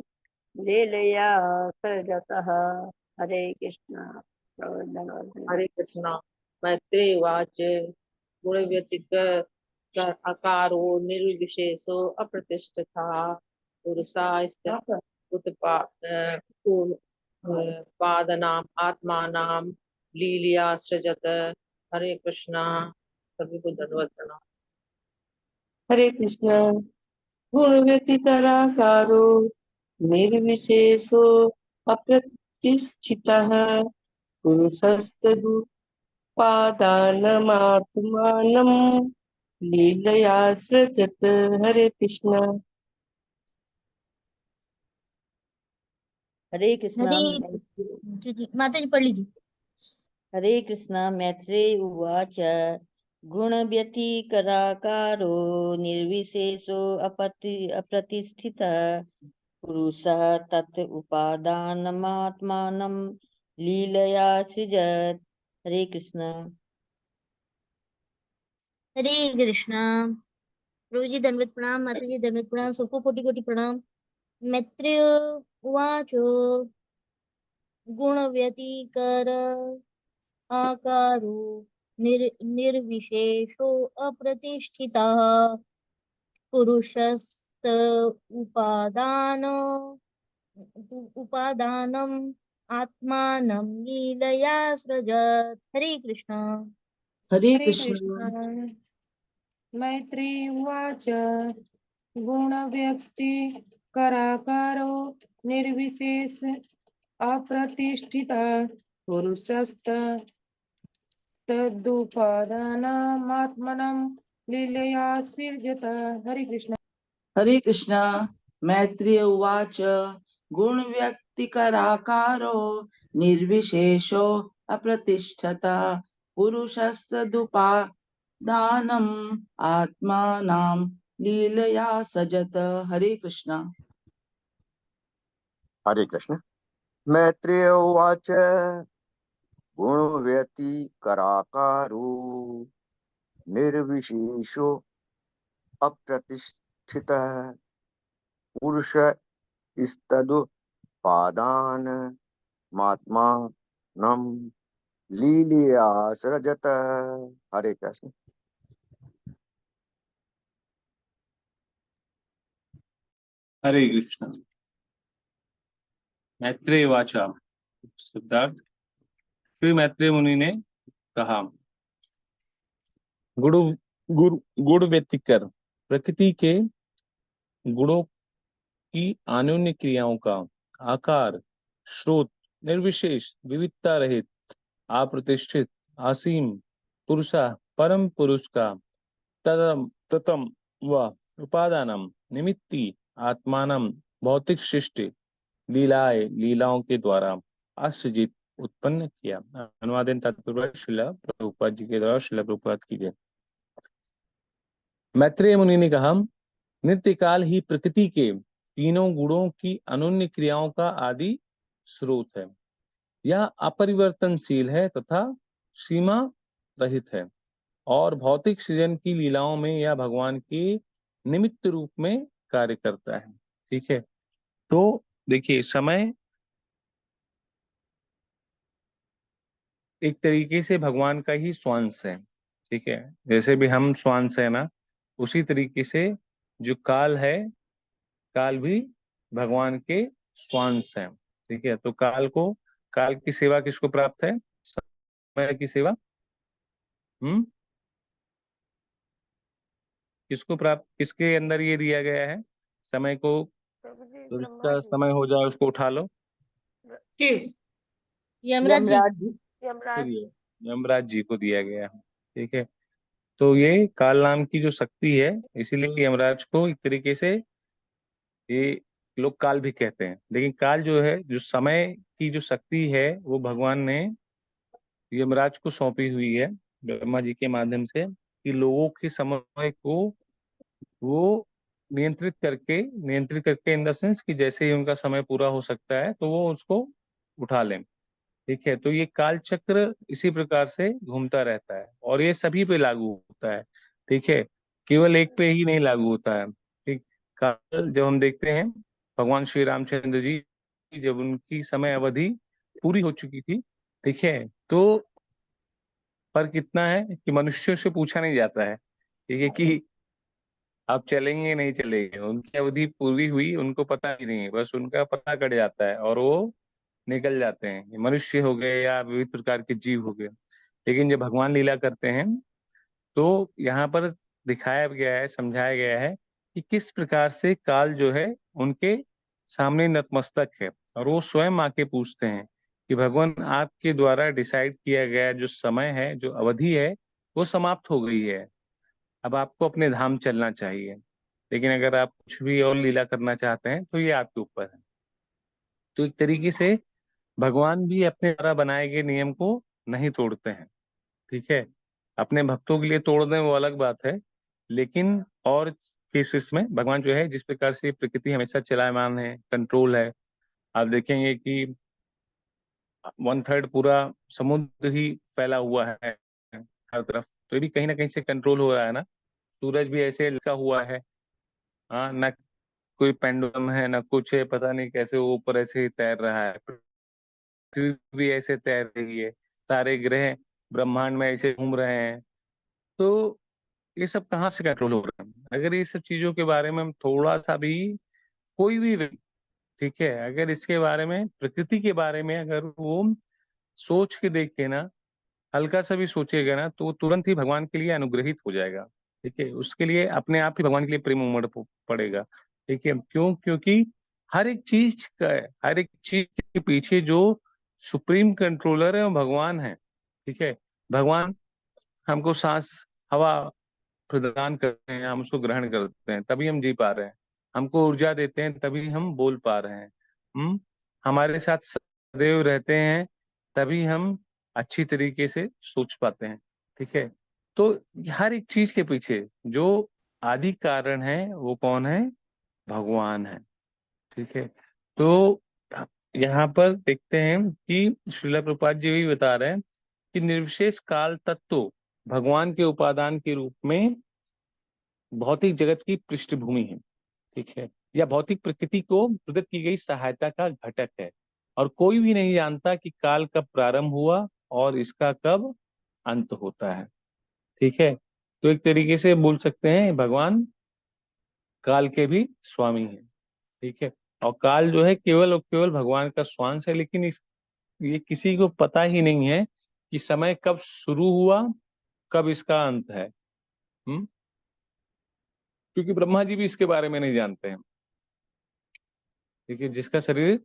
लीलया सृजतः। हरे कृष्णा प्रभु जी, धन्यवाद प्रणाम। हरे कृष्णा। मैत्रेय उवाच गुणव्यतिकराकारो निर्विशेषो अप्रतिष्ठितः पुरुषास्तदुपादानम् आत्मानं लीलया सृजत। हरे कृष्णा, सभी को दंडवत प्रणाम। हरे कृष्णा। गुण व्यतिकराकारो निर्विशेषो अप्रतिष्ठितः पुरुषस्तदुपादानमात्मानं लीलया सृजत। हरे कृष्णा। हरे कृष्णा जी माता जी पढ़ लीजिए। हरे कृष्णा मैत्रेय उवाच गुणव्यतिकराकारो निर्विशेषो अप्रतिष्ठितः पुरुषः तत् उपादानमात्मानं लीलया सृजत्। हरे कृष्णा। हरे कृष्णा। प्रभु जी दंडवत प्रणाम, माता जी दंडवत प्रणाम, सबको कोटि कोटि प्रणाम। मैत्रेय उवाच गुणव्यतिकर आकारो निर्विशेषो अप्रतिष्ठितः पुरुषस्त उपादानम् आत्मानं लीलया सृजत्। हरे कृष्णा। हरे हरे कृष्ण। कृष्ण। मैत्री उवाच गुणव्यक्तिकराकारो निर्विशेष अप्रतिष्ठितः पुरुषस्त तदुपादानमात्मनं लीलया सृजत। हरे कृष्ण। हरे कृष्ण। मैत्रेय उवाच गुणव्यक्तिकराकारो निर्विशेषो अप्रतिष्ठतः पुरुषस्तदुपादानम् आत्मानं लीलया सजत। हरे कृष्ण। हरे कृष्ण। मैत्रेय उवाच गुणव्यतिकराकारो निर्विशेषो अप्रतिष्ठितः पुरुष इस्तदुपादान मात्मानं लीलया सृजत। हरे कृष्ण। हरे कृष्ण। मैत्रेय वाचा सिद्धार्थ। फिर मैत्रेय मुनि ने कहा गुरु गुरु गुण व्यतिकर प्रकृति के गुणों की अन्योन्य क्रियाओं का आकार स्रोत निर्विशेष विविधता रहित अप्रतिष्ठित असीम पुरुषा परम पुरुष का ततम ततम व उपादानम निमित्ति आत्मानम भौतिक सृष्टि लीलाओं के द्वारा असृजित उत्पन्न किया। अनुवादन तात्पर्य श्रीला प्रभुपाद जी के द्वारा श्रीला प्रभुपाद की जय। मैत्रेय मुनि ने कहा नित्य काल ही प्रकृति के तीनों गुणों की अनन्य क्रियाओं का आदि स्रोत है। यह अपरिवर्तनशील है तथा सीमा रहित है और भौतिक सृजन की लीलाओं में यह भगवान के निमित्त रूप में कार्य करता है। ठीक है, तो देखिए समय एक तरीके से भगवान का ही स्वांश है। ठीक है, जैसे भी हम स्वांश है ना, उसी तरीके से जो काल है, काल भी भगवान के स्वांश है। ठीक है, तो काल की सेवा किसको प्राप्त है? समय की सेवा किसको प्राप्त, किसके अंदर ये दिया गया है? समय को, तो जिसका समय हो जाए उसको उठा लो। यमराज जी। यमराज जी को दिया गया है। ठीक है, तो ये काल नाम की जो शक्ति है, इसीलिए यमराज को एक तरीके से ये लोग काल भी कहते हैं। लेकिन काल जो है, जो समय की जो शक्ति है, वो भगवान ने यमराज को सौंपी हुई है ब्रह्मा जी के माध्यम से, कि लोगों के समय को वो नियंत्रित करके इन द सेंस कि जैसे ही उनका समय पूरा हो सकता है तो वो उसको उठा लें। ठीक है, तो ये काल चक्र इसी प्रकार से घूमता रहता है और ये सभी पे लागू होता है। ठीक है, केवल एक पे ही नहीं लागू होता है। ठीक, काल जब हम देखते हैं भगवान श्री रामचंद्र जी, जब उनकी समय अवधि पूरी हो चुकी थी, ठीक है, तो फर्क इतना है कि मनुष्यों से पूछा नहीं जाता है, ठीक है, कि आप चलेंगे नहीं चलेंगे। उनकी अवधि पूरी हुई, उनको पता ही नहीं है, बस उनका पता कट जाता है और वो निकल जाते हैं। ये मनुष्य हो गए या विविध प्रकार के जीव हो गए। लेकिन जब भगवान लीला करते हैं तो यहाँ पर दिखाया गया है, समझाया गया है कि किस प्रकार से काल जो है उनके सामने नतमस्तक है और वो स्वयं आके पूछते हैं कि भगवान आपके द्वारा डिसाइड किया गया जो समय है, जो अवधि है, वो समाप्त हो गई है। अब आपको अपने धाम चलना चाहिए, लेकिन अगर आप कुछ भी और लीला करना चाहते हैं तो ये आपके ऊपर है। तो एक तरीके से भगवान भी अपने द्वारा बनाए गए नियम को नहीं तोड़ते हैं। ठीक है, अपने भक्तों के लिए तोड़ दें वो अलग बात है, लेकिन और केसेस में भगवान जो है, जिस प्रकार से प्रकृति हमेशा चलायमान है, कंट्रोल है, आप देखेंगे कि 1/3 पूरा समुद्र ही फैला हुआ है हर तरफ, तो ये भी कहीं ना कहीं से कंट्रोल हो रहा है ना। सूरज भी ऐसे लटका हुआ है, हाँ, ना कोई पेंडुलम है ना कुछ है, पता नहीं कैसे वो ऊपर ऐसे ही तैर रहा है, पृथ्वी भी ऐसे तैर रही है, सारे ग्रह ब्रह्मांड में ऐसे घूम रहे हैं। तो ये सब कहाँ से कंट्रोल हो रहा है? अगर ये सब चीजों के बारे में हम थोड़ा सा भी, कोई भी व्यक्ति, ठीक है, अगर इसके बारे में, प्रकृति के बारे में अगर वो सोच के देख के ना, हल्का सा भी सोचेगा ना, तो वो तुरंत ही भगवान के लिए अनुग्रहित हो जाएगा। ठीक है, उसके लिए अपने आप ही भगवान के लिए प्रेम उमड़ पड़ेगा। ठीक है, क्यों? क्योंकि हर एक चीज के पीछे जो सुप्रीम कंट्रोलर है वो भगवान है। ठीक है, भगवान हमको सांस, हवा प्रदान करते हैं, हम उसको ग्रहण करते हैं तभी हम जी पा रहे हैं, हमको ऊर्जा देते हैं तभी हम बोल पा रहे हैं, हमारे साथ सदैव रहते हैं तभी हम अच्छी तरीके से सोच पाते हैं। ठीक है, तो हर एक चीज के पीछे जो आदि कारण है वो कौन है? भगवान है। ठीक है, तो यहाँ पर देखते हैं कि श्रीला प्रभुपाद जी भी बता रहे हैं कि निर्विशेष काल तत्व भगवान के उपादान के रूप में भौतिक जगत की पृष्ठभूमि है। ठीक है, या भौतिक प्रकृति को प्रदत्त की गई सहायता का घटक है, और कोई भी नहीं जानता कि काल कब प्रारंभ हुआ और इसका कब अंत होता है। ठीक है, तो एक तरीके से बोल सकते हैं भगवान काल के भी स्वामी हैं। ठीक है, और काल जो है केवल और केवल भगवान का स्वांश है, लेकिन ये किसी को पता ही नहीं है कि समय कब शुरू हुआ, कब इसका अंत है। क्योंकि ब्रह्मा जी भी इसके बारे में नहीं जानते हैं। देखिए, जिसका शरीर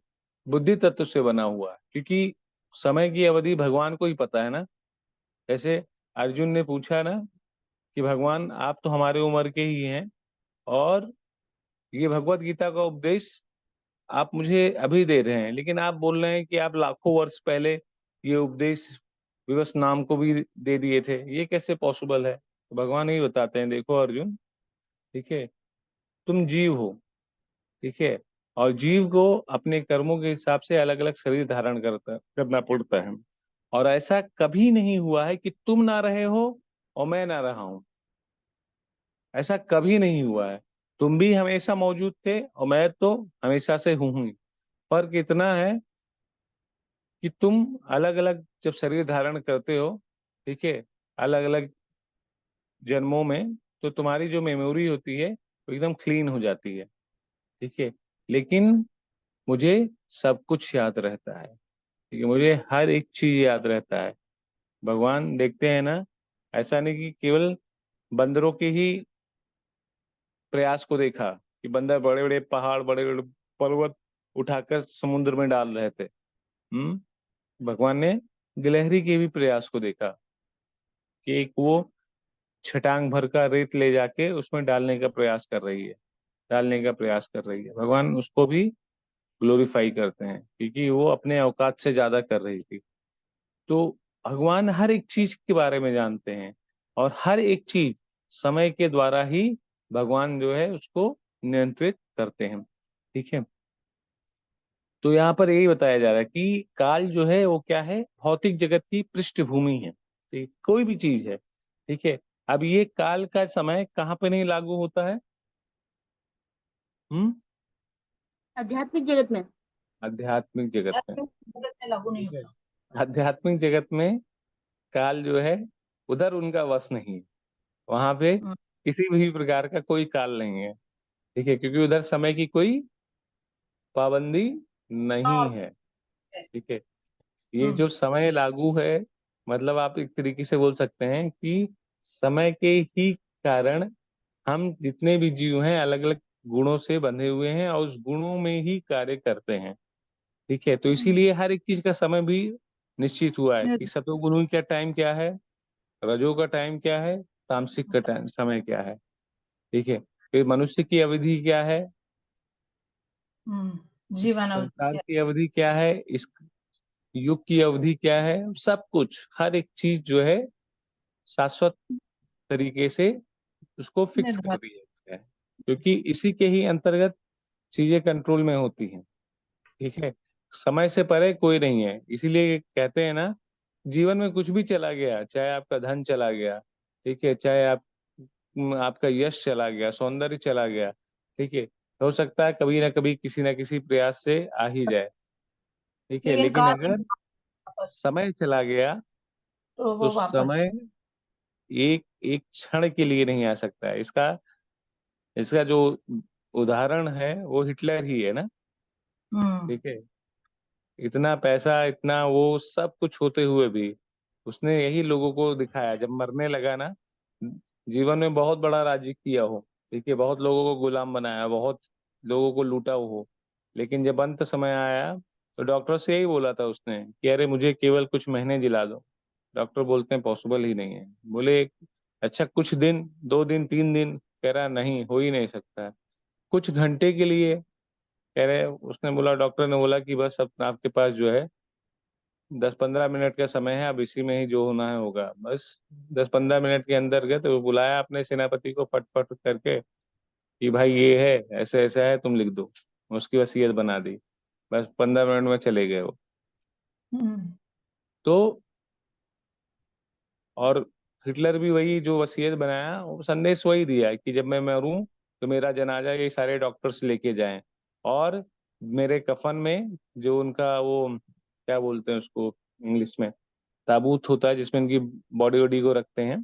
बुद्धि तत्व से बना हुआ है, क्योंकि समय की अवधि भगवान को ही पता है ना। जैसे अर्जुन ने पूछा ना कि भगवान आप तो हमारे उम्र के ही हैं, और ये भगवत गीता का उपदेश आप मुझे अभी दे रहे हैं, लेकिन आप बोल रहे हैं कि आप लाखों वर्ष पहले ये उपदेश विवश नाम को भी दे दिए थे, ये कैसे पॉसिबल है? तो भगवान ही बताते हैं, देखो अर्जुन, ठीक है, तुम जीव हो, ठीक है, और जीव को अपने कर्मों के हिसाब से अलग अलग शरीर धारण करना पड़ता है, और ऐसा कभी नहीं हुआ है कि तुम ना रहे हो और मैं ना रहा हूं। ऐसा कभी नहीं हुआ है, तुम भी हमेशा मौजूद थे और मैं तो हमेशा से हूं ही। फर्क इतना है कि तुम अलग अलग जब शरीर धारण करते हो, ठीक है, अलग अलग जन्मों में, तो तुम्हारी जो मेमोरी होती है वो एकदम क्लीन हो जाती है। ठीक है, लेकिन मुझे सब कुछ याद रहता है। ठीक है, मुझे हर एक चीज याद रहता है। भगवान देखते हैं ना, ऐसा नहीं कि केवल बंदरों के ही प्रयास को देखा कि बंदर बड़े बड़े पहाड़, बड़े बड़े पर्वत उठाकर समुद्र में डाल रहे थे। भगवान ने गिलहरी के भी प्रयास को देखा कि एक वो छटांग भर का रेत ले जाके उसमें डालने का प्रयास कर रही है, भगवान उसको भी ग्लोरीफाई करते हैं, क्योंकि वो अपने औकात से ज्यादा कर रही थी। तो भगवान हर एक चीज के बारे में जानते हैं, और हर एक चीज समय के द्वारा ही भगवान जो है उसको नियंत्रित करते हैं। ठीक है, तो यहाँ पर यही बताया जा रहा है कि काल जो है वो क्या है? भौतिक जगत की पृष्ठभूमि है। ठीक, कोई भी चीज है। ठीक है, अब ये काल का समय कहाँ पे नहीं लागू होता है? आध्यात्मिक जगत में। आध्यात्मिक जगत में। जगत में लागू नहीं होता। आध्यात्मिक जगत में काल जो है उधर उनका वश नहीं है, वहां पे किसी भी प्रकार का कोई काल नहीं है। ठीक है, क्योंकि उधर समय की कोई पाबंदी नहीं है। ठीक है, ये जो समय लागू है, मतलब आप एक तरीके से बोल सकते हैं कि समय के ही कारण हम जितने भी जीव हैं अलग अलग गुणों से बंधे हुए हैं और उस गुणों में ही कार्य करते हैं। ठीक है, तो इसीलिए हर एक चीज का समय भी निश्चित हुआ है कि सतोगुणों का टाइम क्या है, रजो का टाइम क्या है, तामसिक का टाइम समय क्या है। ठीक है, फिर मनुष्य की अवधि क्या है, जीवन संसार की अवधि क्या है, इस युग की अवधि क्या है, सब कुछ हर एक चीज जो है शाश्वत तरीके से उसको फिक्स कर निर्धारित। दिया गया है, क्योंकि इसी के ही अंतर्गत चीजें कंट्रोल में होती हैं। ठीक है, समय से परे कोई नहीं है। इसीलिए कहते हैं ना, जीवन में कुछ भी चला गया, चाहे आपका धन चला गया, ठीक है, चाहे आपका यश चला गया, सौंदर्य चला गया, ठीक है, हो सकता है कभी ना कभी किसी ना किसी प्रयास से आ ही जाए, ठीक है, लेकिन लेकिन काल अगर समय चला गया तो तो वो वापस। समय एक एक क्षण के लिए नहीं आ सकता है। इसका इसका जो उदाहरण है वो हिटलर ही है ना, ठीक है। इतना पैसा, इतना वो सब कुछ होते हुए भी उसने यही लोगों को दिखाया। जब मरने लगा ना, जीवन में बहुत बड़ा राज्य किया हो, ठीक है, बहुत लोगों को गुलाम बनाया, बहुत लोगों को लूटा हो, लेकिन जब अंत समय आया तो डॉक्टर से यही बोला था उसने कि अरे मुझे केवल कुछ महीने जिला दो। डॉक्टर बोलते हैं पॉसिबल ही नहीं है। बोले अच्छा कुछ दिन, 2 दिन, 3 दिन, कह रहा नहीं, हो ही नहीं सकता। कुछ घंटे के लिए, कह रहे, उसने बोला, डॉक्टर ने बोला कि बस अब आपके पास जो है 10-15 मिनट का समय है, अब इसी में ही जो होना है होगा। बस 10-15 मिनट के अंदर गए तो बुलाया अपने सेनापति को फट करके कि भाई ये है, ऐसा ऐसा है, तुम लिख दो। उसकी वसीयत बना दी, बस 15 मिनट में चले गए वो। तो और हिटलर भी वही जो वसीयत बनाया, वो संदेश वही दिया कि जब मैं मरूं तो मेरा जनाजा ये सारे डॉक्टर्स लेके जाएं, और मेरे कफन में जो उनका वो क्या बोलते हैं उसको इंग्लिश में, ताबूत होता है जिसमें उनकी बॉडी वॉडी को रखते हैं,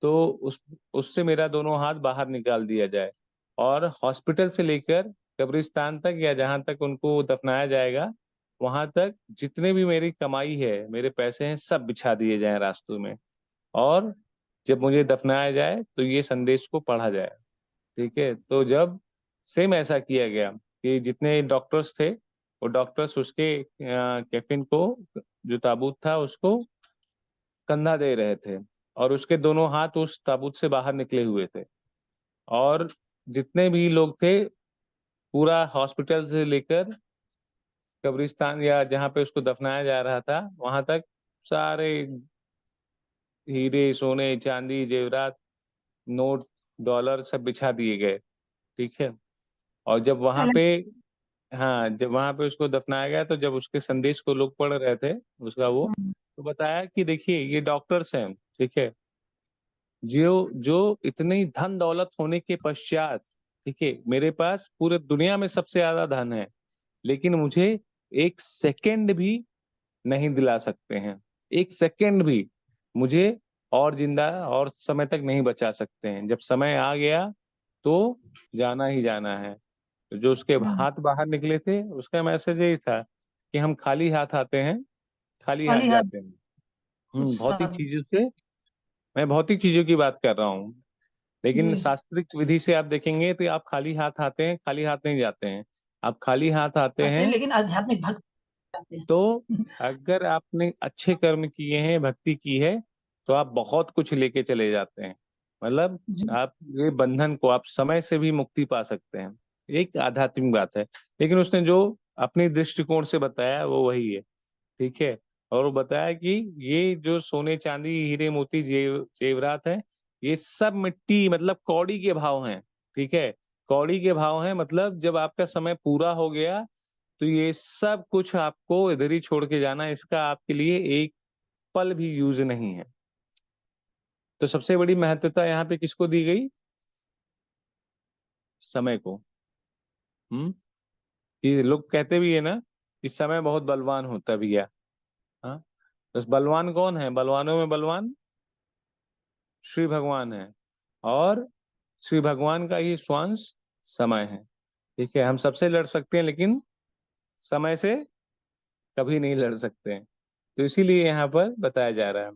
तो उससे मेरा दोनों हाथ बाहर निकाल दिया जाए, और हॉस्पिटल से लेकर कब्रिस्तान तक या जहां तक उनको दफनाया जाएगा वहां तक जितने भी मेरी कमाई है, मेरे पैसे हैं, सब बिछा दिए जाएं रास्तों में, और जब मुझे दफनाया जाए तो ये संदेश को पढ़ा जाए। ठीक है, तो जब सेम ऐसा किया गया कि जितने डॉक्टर्स थे वो डॉक्टर्स उसके कैफिन को, जो ताबूत था उसको कंधा दे रहे थे, और उसके दोनों हाथ उस ताबूत से बाहर निकले हुए थे, और जितने भी लोग थे पूरा हॉस्पिटल से लेकर कब्रिस्तान या जहाँ पे उसको दफनाया जा रहा था वहां तक सारे हीरे, सोने, चांदी, जेवरात, नोट, डॉलर सब बिछा दिए गए। ठीक है, और जब वहां पे, हाँ, जब वहां पे उसको दफनाया गया तो जब उसके संदेश को लोग पढ़ रहे थे उसका वो, तो बताया कि देखिए ये डॉक्टर्स हैं, ठीक है, जो जो इतनी धन दौलत होने के पश्चात, ठीक है, मेरे पास पूरे दुनिया में सबसे ज्यादा धन है, लेकिन मुझे एक सेकंड भी नहीं दिला सकते हैं, एक सेकंड भी मुझे और जिंदा और समय तक नहीं बचा सकते हैं। जब समय आ गया तो जाना ही जाना है। तो जो उसके हाथ बाहर निकले थे उसका मैसेज यही था कि हम खाली हाथ आते हैं, खाली हाथ खाली हाथ जाते हैं। भौतिक चीजों से, मैं भौतिक चीजों की बात कर रहा हूँ, लेकिन जी। शास्त्रिक विधि से आप देखेंगे तो आप खाली हाथ आते हैं, खाली हाथ नहीं जाते हैं। आप खाली हाथ आते हैं लेकिन आध्यात्मिक भक्त करते हैं। तो अगर आपने अच्छे कर्म किए हैं, भक्ति की है, तो आप बहुत कुछ लेके चले जाते हैं। मतलब आप ये बंधन को, आप समय से भी मुक्ति पा सकते हैं। एक आध्यात्मिक बात है, लेकिन उसने जो अपनी दृष्टिकोण से बताया वो वही है। ठीक है, और वो बताया कि ये जो सोने चांदी हीरे मोती जेवरात है, ये सब मिट्टी, मतलब कौड़ी के भाव हैं। ठीक है, कौड़ी के भाव हैं, मतलब जब आपका समय पूरा हो गया तो ये सब कुछ आपको इधर ही छोड़ के जाना है, इसका आपके लिए एक पल भी यूज नहीं है। तो सबसे बड़ी महत्वता यहाँ पे किसको दी गई? समय को। कि लोग कहते भी है ना कि समय बहुत बलवान होता भी है। हाँ, तो बलवान कौन है? बलवानों में बलवान श्री भगवान है, और श्री भगवान का ही स्वांश समय है। ठीक है, हम सबसे लड़ सकते हैं लेकिन समय से कभी नहीं लड़ सकते हैं। तो इसीलिए यहाँ पर बताया जा रहा है।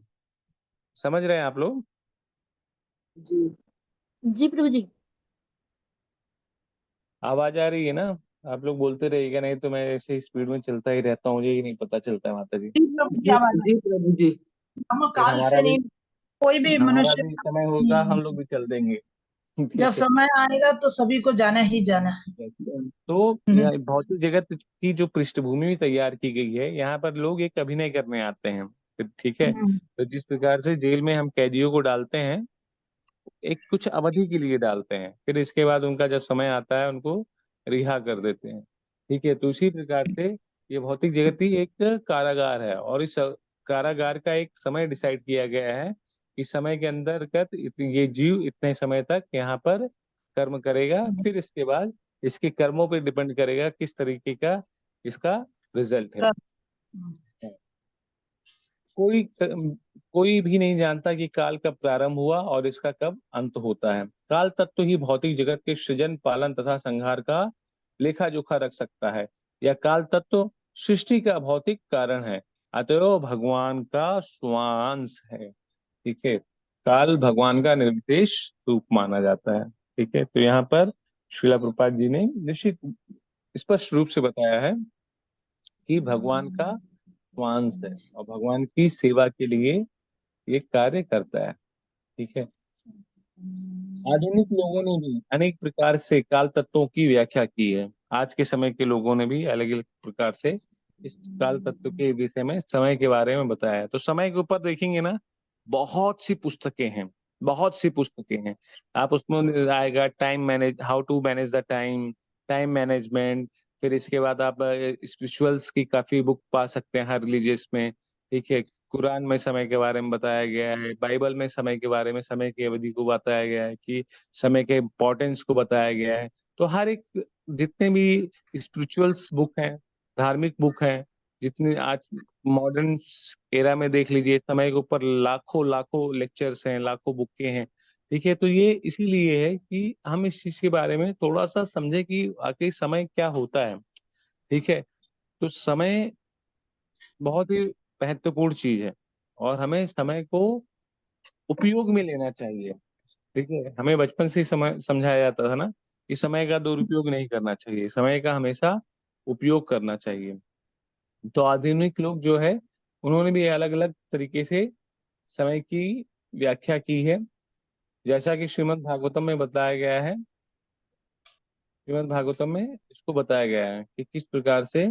समझ रहे हैं आप लोग? जी प्रभु जी। आवाज आ रही है ना? आप लोग बोलते रहिएगा, नहीं तो मैं ऐसे स्पीड में चलता ही रहता हूँ, मुझे ही नहीं पता चलता है माता जी। जी प्रभु जी। हम फिर काल से नहीं, कोई भी हमारा मनुष्य भी समय होगा, हम लोग भी चल देंगे। जब समय आएगा तो सभी को जाना ही जाना है। तो भौतिक जगत की जो पृष्ठभूमि भी तैयार की गई है, यहाँ पर लोग एक अभिनय करने आते हैं, ठीक है। तो जिस प्रकार से जेल में हम कैदियों को डालते हैं, एक कुछ अवधि के लिए डालते हैं, फिर इसके बाद उनका जब समय आता है उनको रिहा कर देते हैं, ठीक है। तो उसी प्रकार से ये भौतिक जगत ही एक कारागार है, और इस कारागार का एक समय डिसाइड किया गया है कि समय के अंतर्गत ये जीव इतने समय तक यहाँ पर कर्म करेगा, फिर इसके बाद इसके कर्मों पर डिपेंड करेगा किस तरीके का इसका रिजल्ट है। कोई भी नहीं जानता कि काल कब प्रारंभ हुआ और इसका कब अंत होता है। काल तत्व ही भौतिक जगत के सृजन, पालन तथा संहार का लेखा जोखा रख सकता है। यह काल तत्व सृष्टि का भौतिक कारण है, अतएव भगवान का स्वांश है, ठीक है। काल भगवान का निर्विशेष रूप माना जाता है, ठीक है। तो यहाँ पर श्रीला प्रभुपाद जी ने निश्चित स्पष्ट रूप से बताया है कि भगवान का स्वांश है और भगवान की सेवा के लिए ये कार्य करता है, ठीक है। आधुनिक लोगों ने भी अनेक प्रकार से काल तत्वों की व्याख्या की है। आज के समय के लोगों ने भी अलग अलग प्रकार से इस काल तत्व के विषय में, समय के बारे में बताया है। तो समय के ऊपर देखेंगे ना, बहुत सी पुस्तकें हैं, बहुत सी पुस्तकें हैं। आप उसमें आएगा time manage, how to manage the time, time management. फिर इसके बाद आप स्पिरिचुअल्स की काफी बुक पा सकते हैं हर रिलीजियस में, ठीक है। कुरान में समय के बारे में बताया गया है, बाइबल में समय के बारे में, समय की अवधि को बताया गया है, कि समय के इम्पोर्टेंस को बताया गया है। तो हर एक, जितने भी स्पिरिचुअल्स बुक हैं, धार्मिक बुक हैं, जितने आज मॉडर्न एरा में देख लीजिए, समय के ऊपर लाखों लाखों लेक्चर्स हैं, लाखों बुकें हैं, ठीक है। तो ये इसीलिए है कि हम इस चीज के बारे में थोड़ा सा समझे कि आखिर समय क्या होता है, ठीक है। तो समय बहुत ही महत्वपूर्ण चीज है और हमें समय को उपयोग में लेना चाहिए, ठीक है। हमें बचपन से ही समय समझाया जाता था ना कि समय का दुरुपयोग नहीं करना चाहिए, समय का हमेशा उपयोग करना चाहिए। तो आधुनिक लोग जो है, उन्होंने भी अलग अलग तरीके से समय की व्याख्या की है। जैसा कि श्रीमद् भागवतम में बताया गया है, श्रीमद् भागवतम में इसको बताया गया है कि किस प्रकार से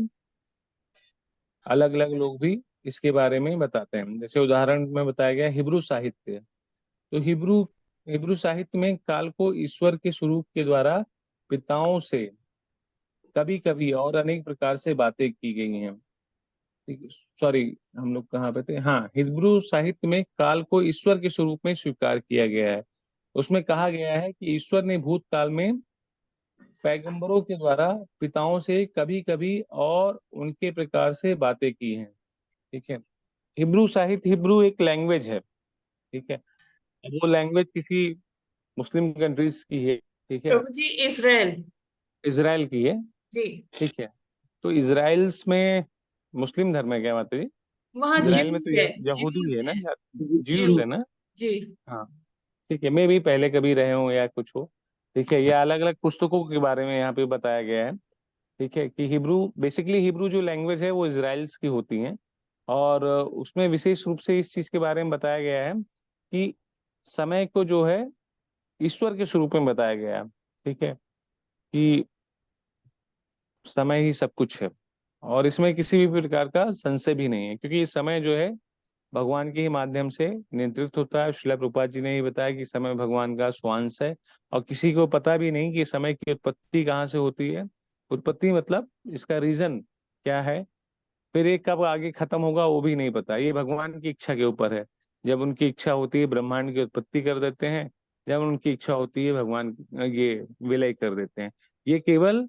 अलग अलग लोग भी इसके बारे में बताते हैं। जैसे उदाहरण में बताया गया हिब्रू साहित्य। तो हिब्रू साहित्य में काल को ईश्वर के स्वरूप के द्वारा पिताओं से कभी कभी और अनेक प्रकार से बातें की गई हैं। सॉरी, हम लोग कहाँ पे थे? हाँ, हिब्रू साहित्य में काल को ईश्वर के स्वरूप में स्वीकार किया गया है। उसमें कहा गया है कि ईश्वर ने भूतकाल में पैगंबरों के द्वारा पिताओं से कभी कभी और उनके प्रकार से बातें की हैं, ठीक है। हिब्रू साहित्य, हिब्रू एक लैंग्वेज है, ठीक है। वो लैंग्वेज किसी मुस्लिम कंट्रीज की है, ठीक है, प्रभु जी इजराइल इजराइल की है, जी, ठीक है। तो इजराइल्स में मुस्लिम धर्म है क्या माता जी? वहाँ इजराइल में ज्यूज तो है, यहूदी ज्यूज है ना, है, ज्यूज ज्यू है ना? जी। हाँ, ठीक है। मैं भी पहले कभी रहे हूँ या कुछ हो, ठीक है। ये अलग अलग पुस्तकों के बारे में यहाँ पे बताया गया है, ठीक है, कि हिब्रू, बेसिकली हिब्रू जो लैंग्वेज है वो इजराइल्स की होती है। और उसमें विशेष रूप से इस चीज के बारे में बताया गया है कि समय को जो है ईश्वर के स्वरूप में बताया गया है, ठीक है, कि समय ही सब कुछ है और इसमें किसी भी प्रकार का संशय भी नहीं है, क्योंकि ये समय जो है भगवान के ही माध्यम से नियंत्रित होता है। श्रीला प्रभुपाद जी ने ही बताया कि समय भगवान का स्वांश है और किसी को पता भी नहीं कि समय की उत्पत्ति कहाँ से होती है। उत्पत्ति मतलब इसका रीजन क्या है, फिर ये कब आगे खत्म होगा वो भी नहीं पता। ये भगवान की इच्छा के ऊपर है। जब उनकी इच्छा होती है ब्रह्मांड की उत्पत्ति कर देते हैं, जब उनकी इच्छा होती है भगवान ये विलय कर देते हैं। ये केवल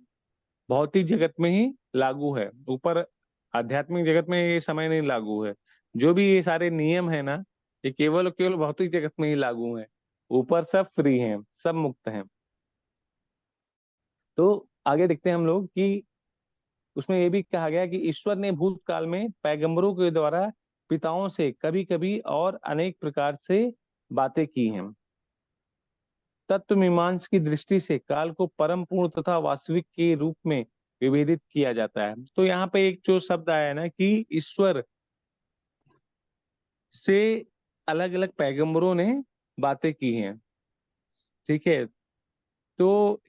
भौतिक जगत में ही लागू है, ऊपर आध्यात्मिक जगत में ये समय नहीं लागू है। जो भी ये सारे नियम है ना, ये केवल और केवल भौतिक जगत में ही लागू है। ऊपर सब फ्री हैं, सब मुक्त हैं। तो आगे देखते हैं हम लोग कि उसमें ये भी कहा गया कि ईश्वर ने भूतकाल में पैगंबरों के द्वारा पिताओं से कभी कभी और अनेक प्रकार से बातें की हैं। तत्व मीमांस की दृष्टि से काल को परम पूर्ण तथा वास्तविक के रूप में विभेदित किया जाता है। तो यहाँ पे एक जो शब्द आया है ना कि ईश्वर से अलग अलग पैगंबरों ने बातें की हैं, ठीक है। तो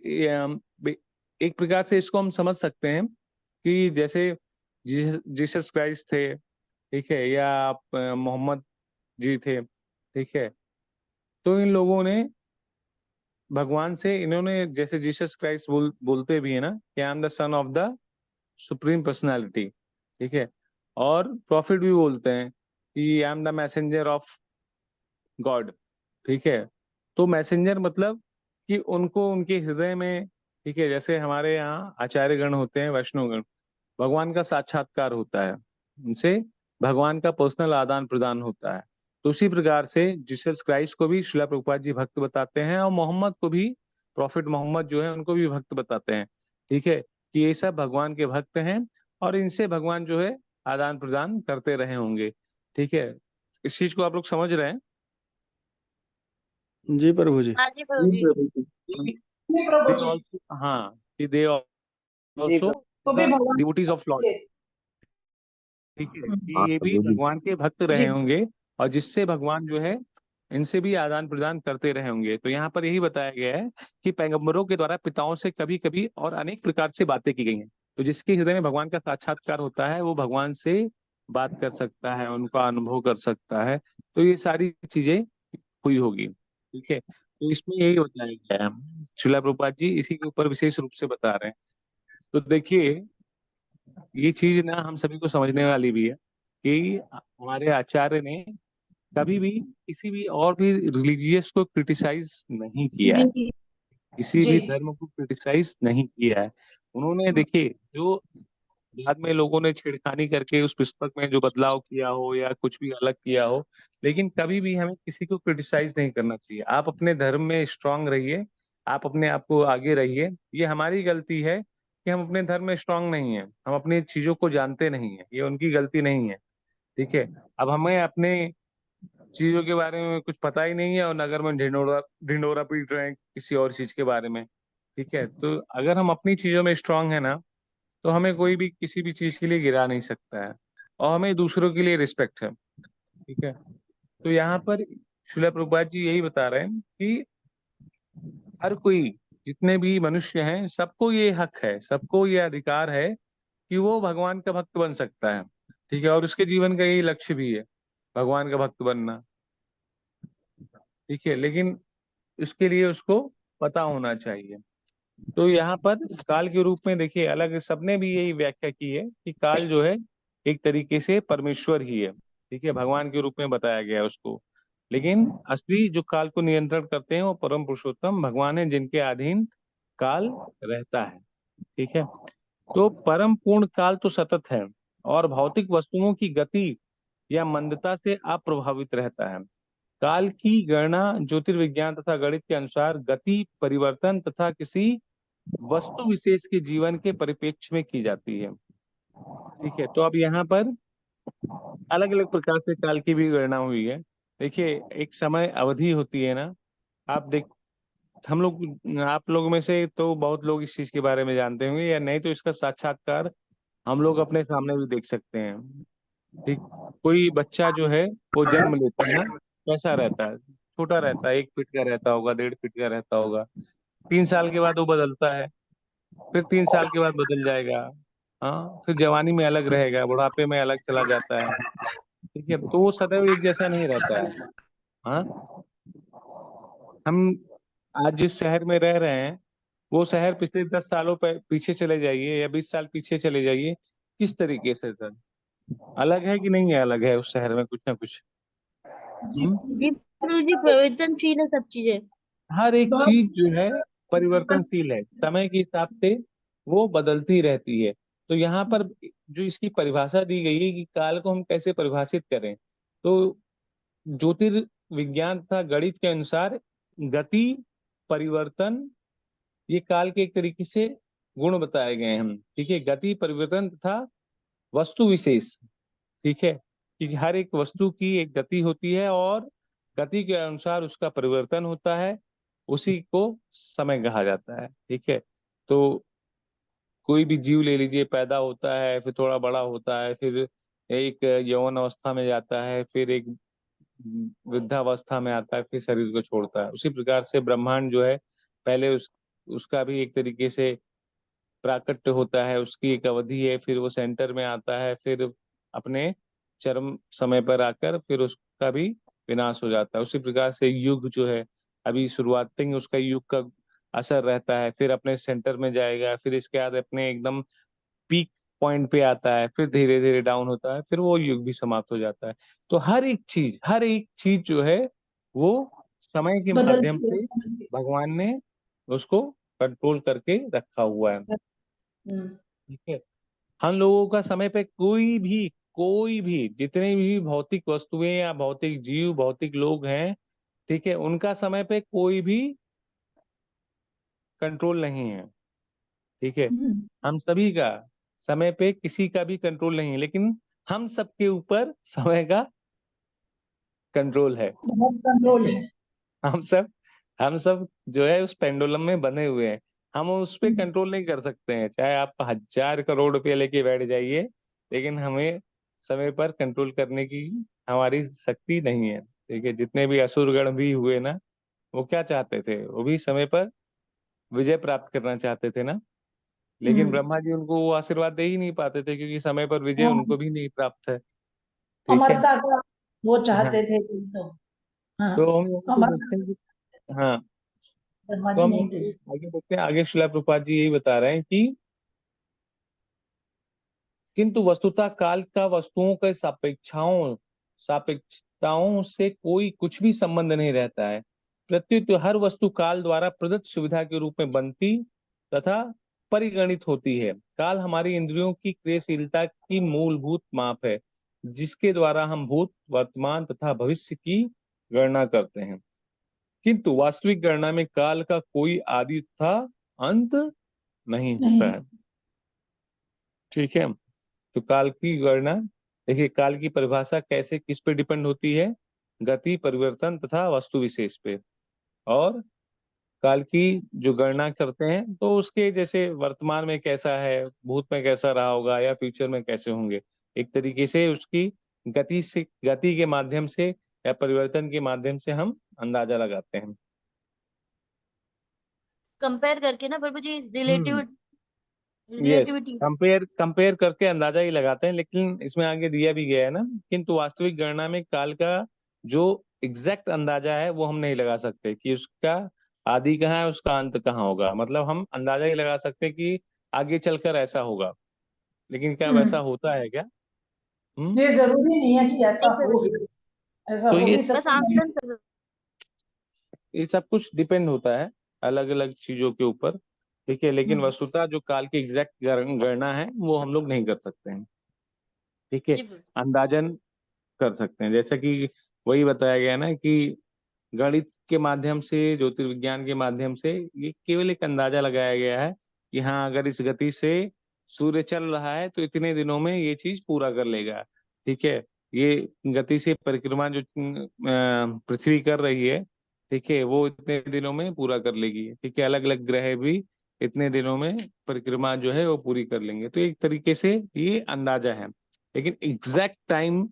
एक प्रकार से इसको हम समझ सकते हैं कि जैसे जीसस क्राइस्ट थे, ठीक है, या मोहम्मद जी थे, ठीक है, तो इन लोगों ने भगवान से, इन्होंने जैसे जीसस क्राइस्ट बोलते भी है ना कि I am the son of the supreme personality, ठीक है, और प्रॉफिट भी बोलते हैं कि I am the messenger of God, ठीक है। तो मैसेंजर मतलब कि उनको उनके हृदय में, ठीक है, जैसे हमारे यहाँ आचार्य गण होते हैं, वैष्णव गण, भगवान का साक्षात्कार होता है, उनसे भगवान का पर्सनल आदान प्रदान होता है। तो उसी प्रकार से जीसस क्राइस्ट को भी श्रीला प्रभुपाद जी भक्त बताते हैं, और मोहम्मद को भी, प्रॉफिट मोहम्मद जो है उनको भी भक्त बताते हैं, ठीक है, कि ये सब भगवान के भक्त हैं और इनसे भगवान जो है आदान प्रदान करते रहे होंगे, ठीक है। इस चीज को आप लोग समझ रहे हैं? जी प्रभु जी। हाँ जी प्रभु जी। हाँ, कि दे जी ऑल्सो डिवोटीज ऑफ लॉर्ड, ठीक है, कि ये भी भगवान के भक्त रहे होंगे और जिससे भगवान जो है इनसे भी आदान प्रदान करते रहे होंगे। तो यहाँ पर यही बताया गया है कि पैगंबरों के द्वारा पिताओं से कभी कभी और अनेक प्रकार से बातें की गई हैं। तो जिसके हृदय में भगवान का साक्षात्कार होता है वो भगवान से बात कर सकता है, उनका अनुभव कर सकता है। तो ये सारी चीजें हुई होगी, ठीक है। तो इसमें यही बताया गया है, श्रीला प्रभुपाद जी इसी के ऊपर विशेष रूप से बता रहे हैं। तो देखिए, ये चीज ना हम सभी को समझने वाली भी है कि हमारे आचार्य ने कभी भी किसी भी और भी रिलीजियस को क्रिटिसाइज नहीं किया है, किसी भी धर्म को क्रिटिसाइज नहीं किया है उन्होंने। देखिए, जो बाद में लोगों ने छेड़खानी करके उस पुस्तक में जो बदलाव किया हो या कुछ भी अलग किया हो, लेकिन कभी भी हमें किसी को क्रिटिसाइज नहीं करना चाहिए। आप अपने धर्म में स्ट्रांग रहिए, आप अपने आप को आगे रहिए। ये हमारी गलती है कि हम अपने धर्म में स्ट्रांग नहीं है, हम अपनी चीजों को जानते नहीं है, ये उनकी गलती नहीं है, ठीक है। अब हमें अपने चीजों के बारे में कुछ पता ही नहीं है और नगर में ढिंडोरा ढिंडोरा पीट रहे हैं किसी और चीज के बारे में, ठीक है। तो अगर हम अपनी चीजों में स्ट्रांग है ना, तो हमें कोई भी किसी भी चीज के लिए गिरा नहीं सकता है, और हमें दूसरों के लिए रिस्पेक्ट है, ठीक है। तो यहाँ पर श्रीला प्रभुपाद जी यही बता रहे हैं कि हर कोई, जितने भी मनुष्य हैं, सबको ये हक है, सबको ये अधिकार है कि वो भगवान का भक्त बन सकता है, ठीक है। और उसके जीवन का यही लक्ष्य भी है, भगवान का भक्त बनना, ठीक है। लेकिन उसके लिए उसको पता होना चाहिए। तो यहाँ पर काल के रूप में देखिए, अलग सबने भी यही व्याख्या की है कि काल जो है एक तरीके से परमेश्वर ही है, ठीक है, भगवान के रूप में बताया गया है उसको। लेकिन असली जो काल को नियंत्रण करते हैं वो परम पुरुषोत्तम भगवान है, जिनके अधीन काल रहता है, ठीक है। तो परम पूर्ण काल तो सतत है और भौतिक वस्तुओं की गति या मंदता से अप्रभावित रहता है। काल की गणना ज्योतिर्विज्ञान तथा गणित के अनुसार गति, परिवर्तन तथा किसी वस्तु विशेष के जीवन के परिप्रेक्ष्य में की जाती है, ठीक है। तो अब यहाँ पर अलग अलग प्रकार से काल की भी गणना हुई है। देखिए, एक समय अवधि होती है ना, आप देख, हम लोग, आप लोग में से तो बहुत लोग इस चीज के बारे में जानते होंगे, या नहीं तो इसका साक्षात्कार हम लोग अपने सामने भी देख सकते हैं, ठीक। कोई बच्चा जो है वो जन्म लेता है, कैसा रहता है? छोटा रहता है, 1 फीट का रहता होगा, 1.5 फीट का रहता होगा। 3 साल के बाद वो बदलता है, फिर 3 साल के बाद बदल जाएगा, हाँ, फिर जवानी में अलग रहेगा, बुढ़ापे में अलग चला जाता है, ठीक है। तो वो सदैव एक जैसा नहीं रहता है। हाँ, हम आज जिस शहर में रह रहे हैं, वो शहर पिछले 10 सालों पर पीछे चले जाइए या 20 साल पीछे चले जाइए, किस तरीके से सर अलग है कि नहीं है? अलग है उस शहर में कुछ ना कुछ। जी प्रभु जी, परिवर्तनशील है सब चीजें। हर एक चीज जो है परिवर्तनशील है, समय के हिसाब से वो बदलती रहती है। तो यहाँ पर जो इसकी परिभाषा दी गई है कि काल को हम कैसे परिभाषित करें, तो ज्योतिर्विज्ञान तथा गणित के अनुसार गति, परिवर्तन, ये काल के एक तरीके से गुण बताए गए हैं, ठीक है। गति, परिवर्तन तथा वस्तु विशेष, ठीक है, क्योंकि हर एक वस्तु की एक गति होती है और गति के अनुसार उसका परिवर्तन होता है, उसी को समय कहा जाता है, ठीक है। तो कोई भी जीव ले लीजिए, पैदा होता है, फिर थोड़ा बड़ा होता है, फिर एक यौवन अवस्था में जाता है, फिर एक वृद्धावस्था में आता है, फिर शरीर को छोड़ता है। उसी प्रकार से ब्रह्मांड जो है, पहले उसका भी एक तरीके से प्राकट्य होता है, उसकी एक अवधि है, फिर वो सेंटर में आता है, फिर अपने चरम समय पर आकर फिर उसका भी विनाश हो जाता है। उसी प्रकार से युग जो है, अभी शुरुआती में उसका युग का असर रहता है, फिर अपने सेंटर में जाएगा, फिर इसके बाद अपने एकदम पीक पॉइंट पे आता है, फिर धीरे धीरे डाउन होता है, फिर वो युग भी समाप्त हो जाता है। तो हर एक चीज जो है वो समय के माध्यम बदलती से है। भगवान ने उसको कंट्रोल करके रखा हुआ है। ठीक है। हम लोगों का समय पे कोई भी जितने भी भौतिक वस्तुएं या भौतिक जीव, भौतिक लोग हैं, ठीक है, उनका समय पे कोई भी कंट्रोल नहीं है। ठीक है। हम सभी का समय पे किसी का भी कंट्रोल नहीं है, लेकिन हम सबके ऊपर समय का कंट्रोल है। बहुत कंट्रोल है। हम सब जो है उस पेंडुलम में बंधे हुए हैं। हम उस पे कंट्रोल नहीं कर सकते हैं, चाहे आप 1000 करोड़ रुपए लेके बैठ जाइए, लेकिन हमें समय पर कंट्रोल करने की हमारी शक्ति नहीं है। ठीक है। जितने भी असुरगण भी हुए ना, वो क्या चाहते थे? वो भी समय पर विजय प्राप्त करना चाहते थे ना, लेकिन ब्रह्मा जी उनको वो आशीर्वाद दे ही नहीं पाते थे, क्योंकि समय पर विजय हाँ, उनको भी नहीं प्राप्त है। ठीक है। अमरता का वो हाँ, चाहते थे तो। हाँ, तो हम यहाँ पे देखते हैं अमरता कि हाँ, ब्रह्मा तो जी हम नहीं यहाँ दे पे सकते। आगे देखते हैं, आगे श्रील प्रभुपाद जी यही बता रहे हैं कि किंतु वस्तुतः काल का वस्तुओं के सापेक्षताओं से कोई कुछ भी संबंध नहीं रहता है। प्रत्युत हर वस्तु काल द्वारा प्रदत्त सुविधा के रूप में बनती तथा परिगणित होती है। काल हमारी इंद्रियों की क्रियाशीलता की मूलभूत माप है, जिसके द्वारा हम भूत, वर्तमान तथा भविष्य की गणना करते हैं। किंतु वास्तविक गणना में काल का कोई आदि तथा अंत नहीं होता है। ठीक है। तो काल की गणना देखिए, काल की परिभाषा कैसे किस पे डिपेंड होती है? गति, परिवर्तन तथा वस्तु विशेष पे। और काल की जो गणना करते हैं तो उसके जैसे वर्तमान में कैसा है, भूत में कैसा रहा होगा, या फ्यूचर में कैसे होंगे, एक तरीके से उसकी गति के माध्यम से या परिवर्तन के माध्यम से हम अंदाजा लगाते हैं। कंपेयर करके ना प्रभु जी, यस, रिलेटिविटी। कंपेयर करके अंदाजा ही लगाते हैं, लेकिन इसमें आगे दिया भी गया है ना, किंतु वास्तविक गणना में काल का जो एग्जैक्ट अंदाजा है वो हम नहीं लगा सकते कि उसका आदि कहाँ है, उसका अंत कहाँ होगा। मतलब हम अंदाजा ही लगा सकते हैं कि आगे चलकर ऐसा होगा, लेकिन क्या वैसा होता है क्या? ये जरूरी नहीं है कि ऐसा नहीं हो, सर, ऐसा तो हो ये भी बस सकता है। आंकलन कर। सब कुछ डिपेंड होता है अलग अलग चीजों के ऊपर। ठीक है। लेकिन वस्तुतः जो काल की एग्जैक्ट गणना है वो हम लोग नहीं कर सकते हैं। ठीक है। जी बिल्कुल। अंदाजन कर सकते हैं, जैसा कि वही बताया गया ना कि गणित के माध्यम से, ज्योतिर्विज्ञान के माध्यम से ये केवल एक अंदाजा लगाया गया है कि हाँ, अगर इस गति से सूर्य चल रहा है तो इतने दिनों में ये चीज पूरा कर लेगा। ठीक है। ये गति से परिक्रमा जो पृथ्वी कर रही है, ठीक है, वो इतने दिनों में पूरा कर लेगी। ठीक है। अलग अलग ग्रह भी इतने दिनों में परिक्रमा जो है वो पूरी कर लेंगे। तो एक तरीके से ये अंदाजा है, लेकिन एग्जैक्ट टाइम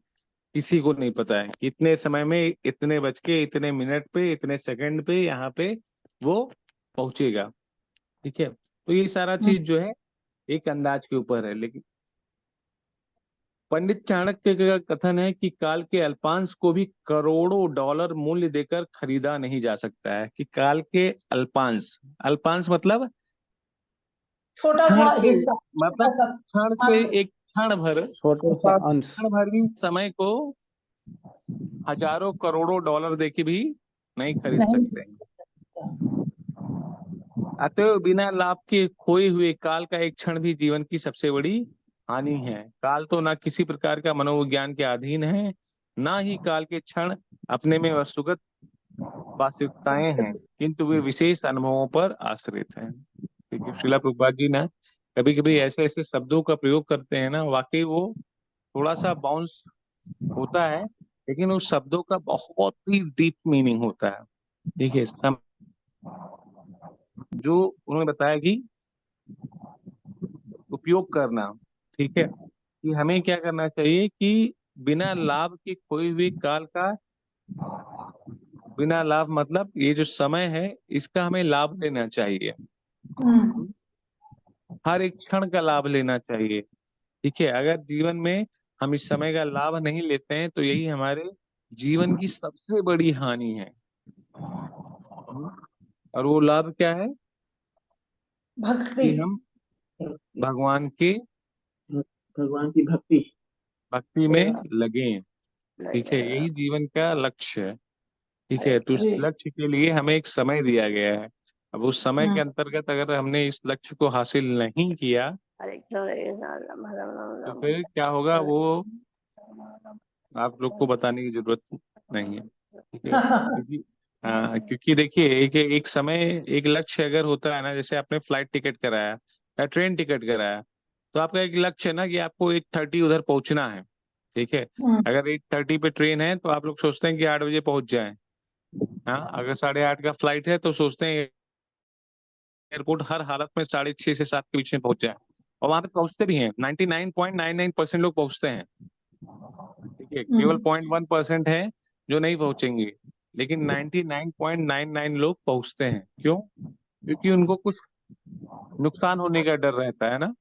किसी को नहीं पता है कि इतने समय में, इतने बज के इतने मिनट पे, इतने सेकंड पे यहाँ पे वो पहुंचेगा। ठीक है। तो ये सारा चीज जो है एक अंदाज के ऊपर है। लेकिन पंडित चाणक्य का कथन है कि काल के अल्पांश को भी करोड़ों डॉलर मूल्य देकर खरीदा नहीं जा सकता है। कि काल के अल्पांश, अल्पांश मतलब छोटा सा क्षण पे, हिस्सा, छोटा मतलब सा क्षण पे, मात्र। एक क्षण भर, छोटा सा अंश। क्षण भर भी समय को हजारों करोड़ों डॉलर देके भी नहीं खरीद नहीं सकते हैं। अतएव बिना लाभ के खोए हुए काल का एक क्षण भी जीवन की सबसे बड़ी हानि है। काल तो ना किसी प्रकार का मनोविज्ञान के अधीन है, ना ही काल के क्षण अपने में वस्तुगत वास्तविकताएं हैं, किंतु वे विशेष अनुभवों पर आश्रित हैं। ठीक है। श्रीला प्रभुपाद जी ना कभी कभी ऐसे ऐसे शब्दों का प्रयोग करते हैं ना, वाकई वो थोड़ा सा बाउंस होता है, लेकिन उस शब्दों का बहुत ही डीप मीनिंग होता है। ठीक है। जो उन्होंने बताया कि उपयोग करना, ठीक है, कि हमें क्या करना चाहिए कि बिना लाभ के खोए हुए काल का, बिना लाभ मतलब ये जो समय है इसका हमें लाभ लेना चाहिए। हर एक क्षण का लाभ लेना चाहिए। ठीक है, अगर जीवन में हम इस समय का लाभ नहीं लेते हैं तो यही हमारे जीवन की सबसे बड़ी हानि है। और वो लाभ क्या है भक्ति। कि हम भगवान की भक्ति में लगे। ठीक है, यही जीवन का लक्ष्य है। ठीक है, तो उस लक्ष्य के लिए हमें एक समय दिया गया है। अब उस समय के अंतर्गत अगर हमने इस लक्ष्य को हासिल नहीं किया तो फिर क्या होगा वो आप लोग को बताने की जरूरत नहीं है। ठीक है, क्योंकि देखिए एक समय एक लक्ष्य अगर होता है ना, जैसे आपने फ्लाइट टिकट कराया या ट्रेन टिकट कराया, तो आपका एक लक्ष्य है ना कि आपको 8:30 उधर पहुंचना है। ठीक है, अगर 8:30 पे ट्रेन है तो आप लोग सोचते हैं कि 8 बजे पहुंच जाएं। हाँ, अगर 8:30 का फ्लाइट है तो सोचते हैं एयरपोर्ट हर हालत में 6:30 से 7 के बीच में पहुंच जाए, और वहां पे पहुंचते भी हैं। 99.99% लोग पहुंचते हैं। ठीक है, केवल 0.1% है जो नहीं पहुंचेंगे, लेकिन 99.99 लोग पहुंचते हैं। क्यों? क्योंकि उनको कुछ नुकसान होने का डर रहता है ना,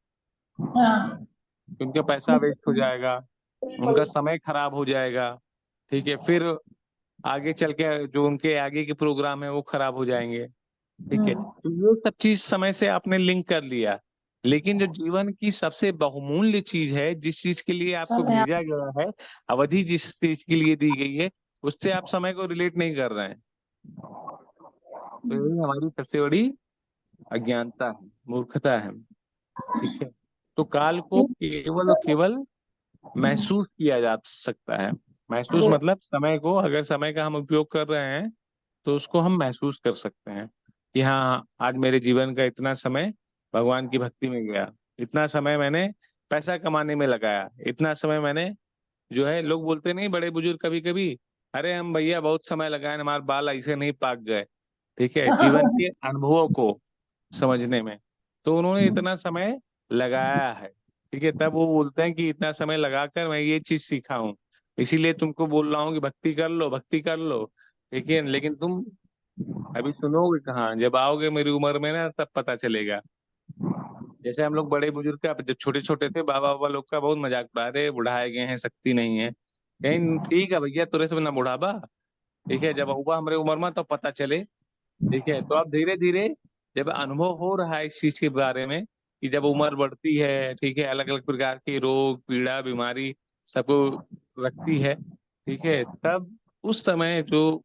उनका पैसा वेस्ट हो जाएगा, उनका समय खराब हो जाएगा। ठीक है, फिर आगे चल के जो उनके आगे के प्रोग्राम है वो खराब हो जाएंगे। ठीक है, तो ये सब चीज समय से आपने लिंक कर लिया, लेकिन जो जीवन की सबसे बहुमूल्य चीज है, जिस चीज के लिए आपको भेजा गया है, अवधि जिस चीज के लिए दी गई है, उससे आप समय को रिलेट नहीं कर रहे हैं। तो यही हमारी सबसे बड़ी अज्ञानता है, मूर्खता है। ठीक है, तो काल को केवल और केवल महसूस किया जा सकता है। महसूस मतलब समय को, अगर समय का हम उपयोग कर रहे हैं तो उसको हम महसूस कर सकते हैं कि हाँ, आज मेरे जीवन का इतना समय भगवान की भक्ति में गया, इतना समय मैंने पैसा कमाने में लगाया, इतना समय मैंने जो है, लोग बोलते नहीं बड़े बुजुर्ग कभी कभी, अरे हम भैया बहुत समय लगाए, हमारे बाल ऐसे नहीं पाक गए। ठीक है, जीवन के अनुभवों को समझने में, तो उन्होंने इतना समय लगाया है। ठीक है, तब वो बोलते हैं कि इतना समय लगाकर मैं ये चीज सीखा हूँ, इसीलिए तुमको बोल रहा हूँ कि भक्ति कर लो, भक्ति कर लो। ठीक है, लेकिन तुम अभी सुनोगे कहाँ, जब आओगे मेरी उम्र में ना तब पता चलेगा। जैसे हम लोग बड़े बुजुर्ग का जब छोटे छोटे थे, बाबा बाबा लोग का बहुत मजाक उड़ा, रहे बुढ़ाए गए हैं, शक्ति नहीं है। कहीं ठीक है भैया, तुरे से ना बुढ़ापा। ठीक है, जब हुआ हमारे उम्र में तो पता चले। ठीक है, तो अब धीरे धीरे जब अनुभव हो रहा है इस चीज के बारे में कि जब उम्र बढ़ती है, ठीक है, अलग अलग प्रकार के रोग पीड़ा बीमारी सबको रखती है। ठीक है, तब उस समय जो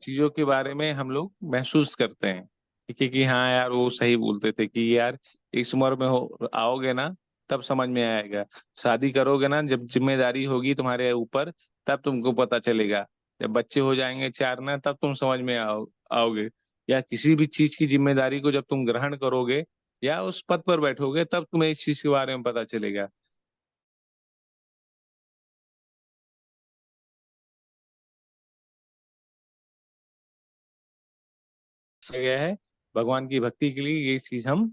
चीजों के बारे में हम लोग महसूस करते हैं। ठीक है, कि हाँ यार वो सही बोलते थे कि यार इस उम्र में हो आओगे ना तब समझ में आएगा, शादी करोगे ना जब जिम्मेदारी होगी तुम्हारे ऊपर तब तुमको पता चलेगा, जब बच्चे हो जाएंगे 4 ना तब तुम समझ में आओगे, या किसी भी चीज की जिम्मेदारी को जब तुम ग्रहण करोगे या उस पद पर बैठोगे तब तुम्हें इस चीज के बारे में पता चलेगा। गया है भगवान की भक्ति के लिए ये चीज हम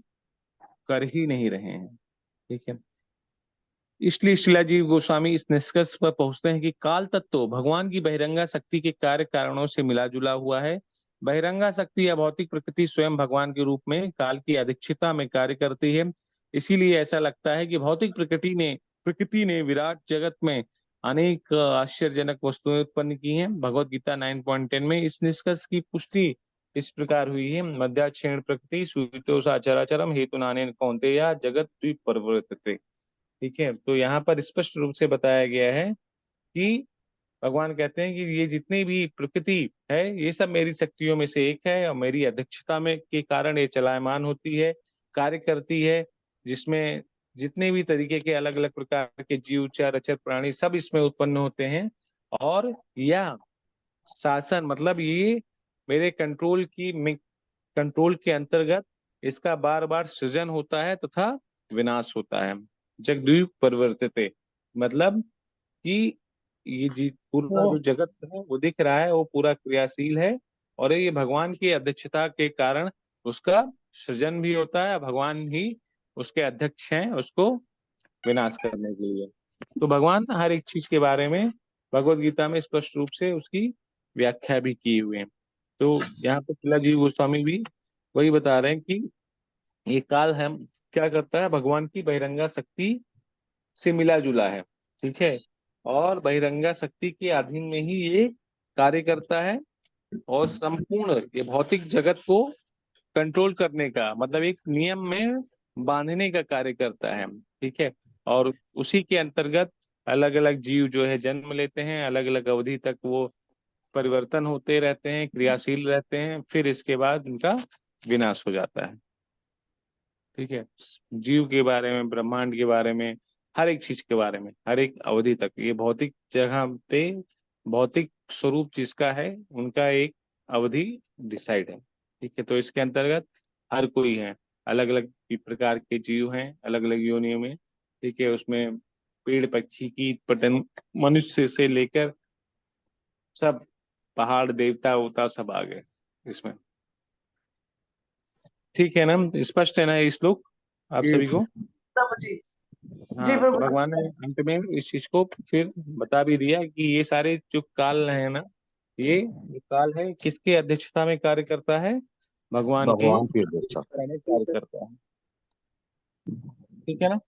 कर ही नहीं रहे हैं। ठीक है, इसलिए शिलाजीव गोस्वामी इस निष्कर्ष पर पहुंचते हैं कि काल तत्व भगवान की बहिरंगा शक्ति के कार्य कारणों से मिला जुला हुआ है। बहिरंगा शक्ति या भौतिक प्रकृति स्वयं भगवान के रूप में काल की अधिक्षता में कार्य करती है। इसीलिए ऐसा लगता है कि भौतिक प्रकृति ने विराट जगत में अनेक आश्चर्यजनक वस्तुएं उत्पन्न की हैं। भगवत गीता 9.10 में इस निष्कर्ष की पुष्टि इस प्रकार हुई है, मध्याक्षेण प्रकृति सुवितो साचराचरम हेतु नानेन कौन्तेय जगत द्वीप प्रवर्तते। ठीक है, तो यहाँ पर स्पष्ट रूप से बताया गया है कि भगवान कहते हैं कि ये जितनी भी प्रकृति है ये सब मेरी शक्तियों में से एक है, और मेरी अध्यक्षता में के कारण ये चलायमान होती है, कार्य करती है, जिसमें जितने भी तरीके के अलग अलग प्रकार के जीव चर प्राणी सब इसमें उत्पन्न होते हैं। और यह शासन मतलब ये मेरे कंट्रोल के अंतर्गत इसका बार बार सृजन होता है तथा विनाश होता है। जगद्वीप परिवर्तित मतलब कि ये पूरा जो जगत है वो दिख रहा है वो पूरा क्रियाशील है, और ये भगवान की अध्यक्षता के कारण उसका सृजन भी होता है, भगवान ही उसके अध्यक्ष हैं उसको विनाश करने के लिए। तो भगवान हर एक चीज के बारे में भगवत गीता में स्पष्ट रूप से उसकी व्याख्या भी की हुई है। तो यहाँ पे शिलाजीव गोस्वामी भी वही बता रहे हैं कि ये काल हम क्या करता है, भगवान की बहिरंगा शक्ति से मिला जुला है, ठीक है, और बहिरंगा शक्ति के अधीन में ही ये कार्य करता है और संपूर्ण ये भौतिक जगत को कंट्रोल करने का, मतलब एक नियम में बांधने का कार्य करता है, ठीक है। और उसी के अंतर्गत अलग अलग जीव जो है जन्म लेते हैं, अलग अलग अवधि तक वो परिवर्तन होते रहते हैं, क्रियाशील रहते हैं, फिर इसके बाद उनका विनाश हो जाता है, ठीक है। जीव के बारे में, ब्रह्मांड के बारे में, हर एक चीज के बारे में, हर एक अवधि तक, ये भौतिक जगह पे भौतिक स्वरूप जिसका है उनका एक अवधि डिसाइड है, ठीक है। तो इसके अंतर्गत हर कोई है, अलग अलग प्रकार के जीव हैं, अलग अलग योनियों में, ठीक है। उसमें पेड़ पक्षी कीट पतंग मनुष्य से लेकर सब, पहाड़ देवता वोता सब आ गए इसमें, ठीक है ना। स्पष्ट है ना ये श्लोक आप सभी को? प्रभु जी। जी हाँ, प्रभु। तो भगवान ने अंत में इस चीज को फिर बता भी दिया कि ये सारे जो काल है ना, ये काल है किसके अध्यक्षता में कार्य करता है? भगवान की अध्यक्षता में कार्य करता है, ठीक है ना।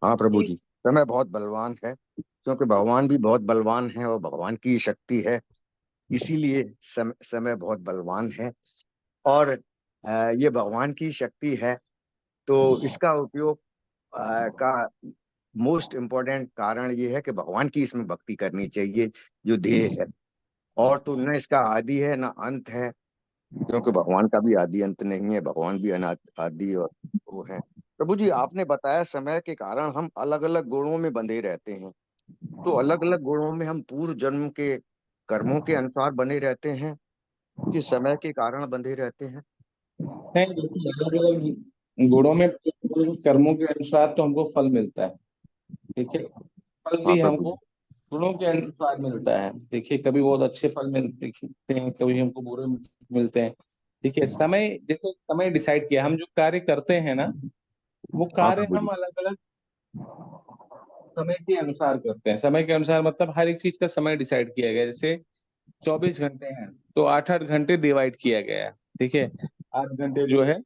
हाँ प्रभु जी, समय बहुत बलवान है, क्योंकि भगवान भी बहुत बलवान है और भगवान की शक्ति है, इसीलिए समय बहुत बलवान है। और ये भगवान की शक्ति है, तो इसका उपयोग का मोस्ट इम्पोर्टेंट कारण ये है कि भगवान की इसमें भक्ति करनी चाहिए, जो ध्येय है। और तो न इसका आदि है न अंत है, क्योंकि भगवान का भी आदि अंत नहीं है, भगवान भी आदि और वो है। प्रभु जी, आपने बताया समय के कारण हम अलग अलग गुणों में बंधे रहते हैं, तो अलग अलग गुणों में हम पूर्व जन्म के कर्मों के अनुसार बने रहते हैं कि समय के कारण बंधे रहते हैं? अलग अलग गुणों में कर्मों के अनुसार तो हमको फल मिलता है, ठीक है। फल भी हमको गुणों के अनुसार मिलता है, देखिए कभी बहुत अच्छे फल मिलते हैं, कभी हमको बुरे मिलते हैं, ठीक है। समय, जैसे समय डिसाइड किया, हम जो कार्य करते हैं ना, वो कार्य हम अलग अलग समय के अनुसार करते हैं। समय के अनुसार मतलब हर एक चीज का समय डिसाइड किया गया, जैसे 24 घंटे हैं तो 8-8 घंटे डिवाइड किया गया है, ठीक है। 8 घंटे जो है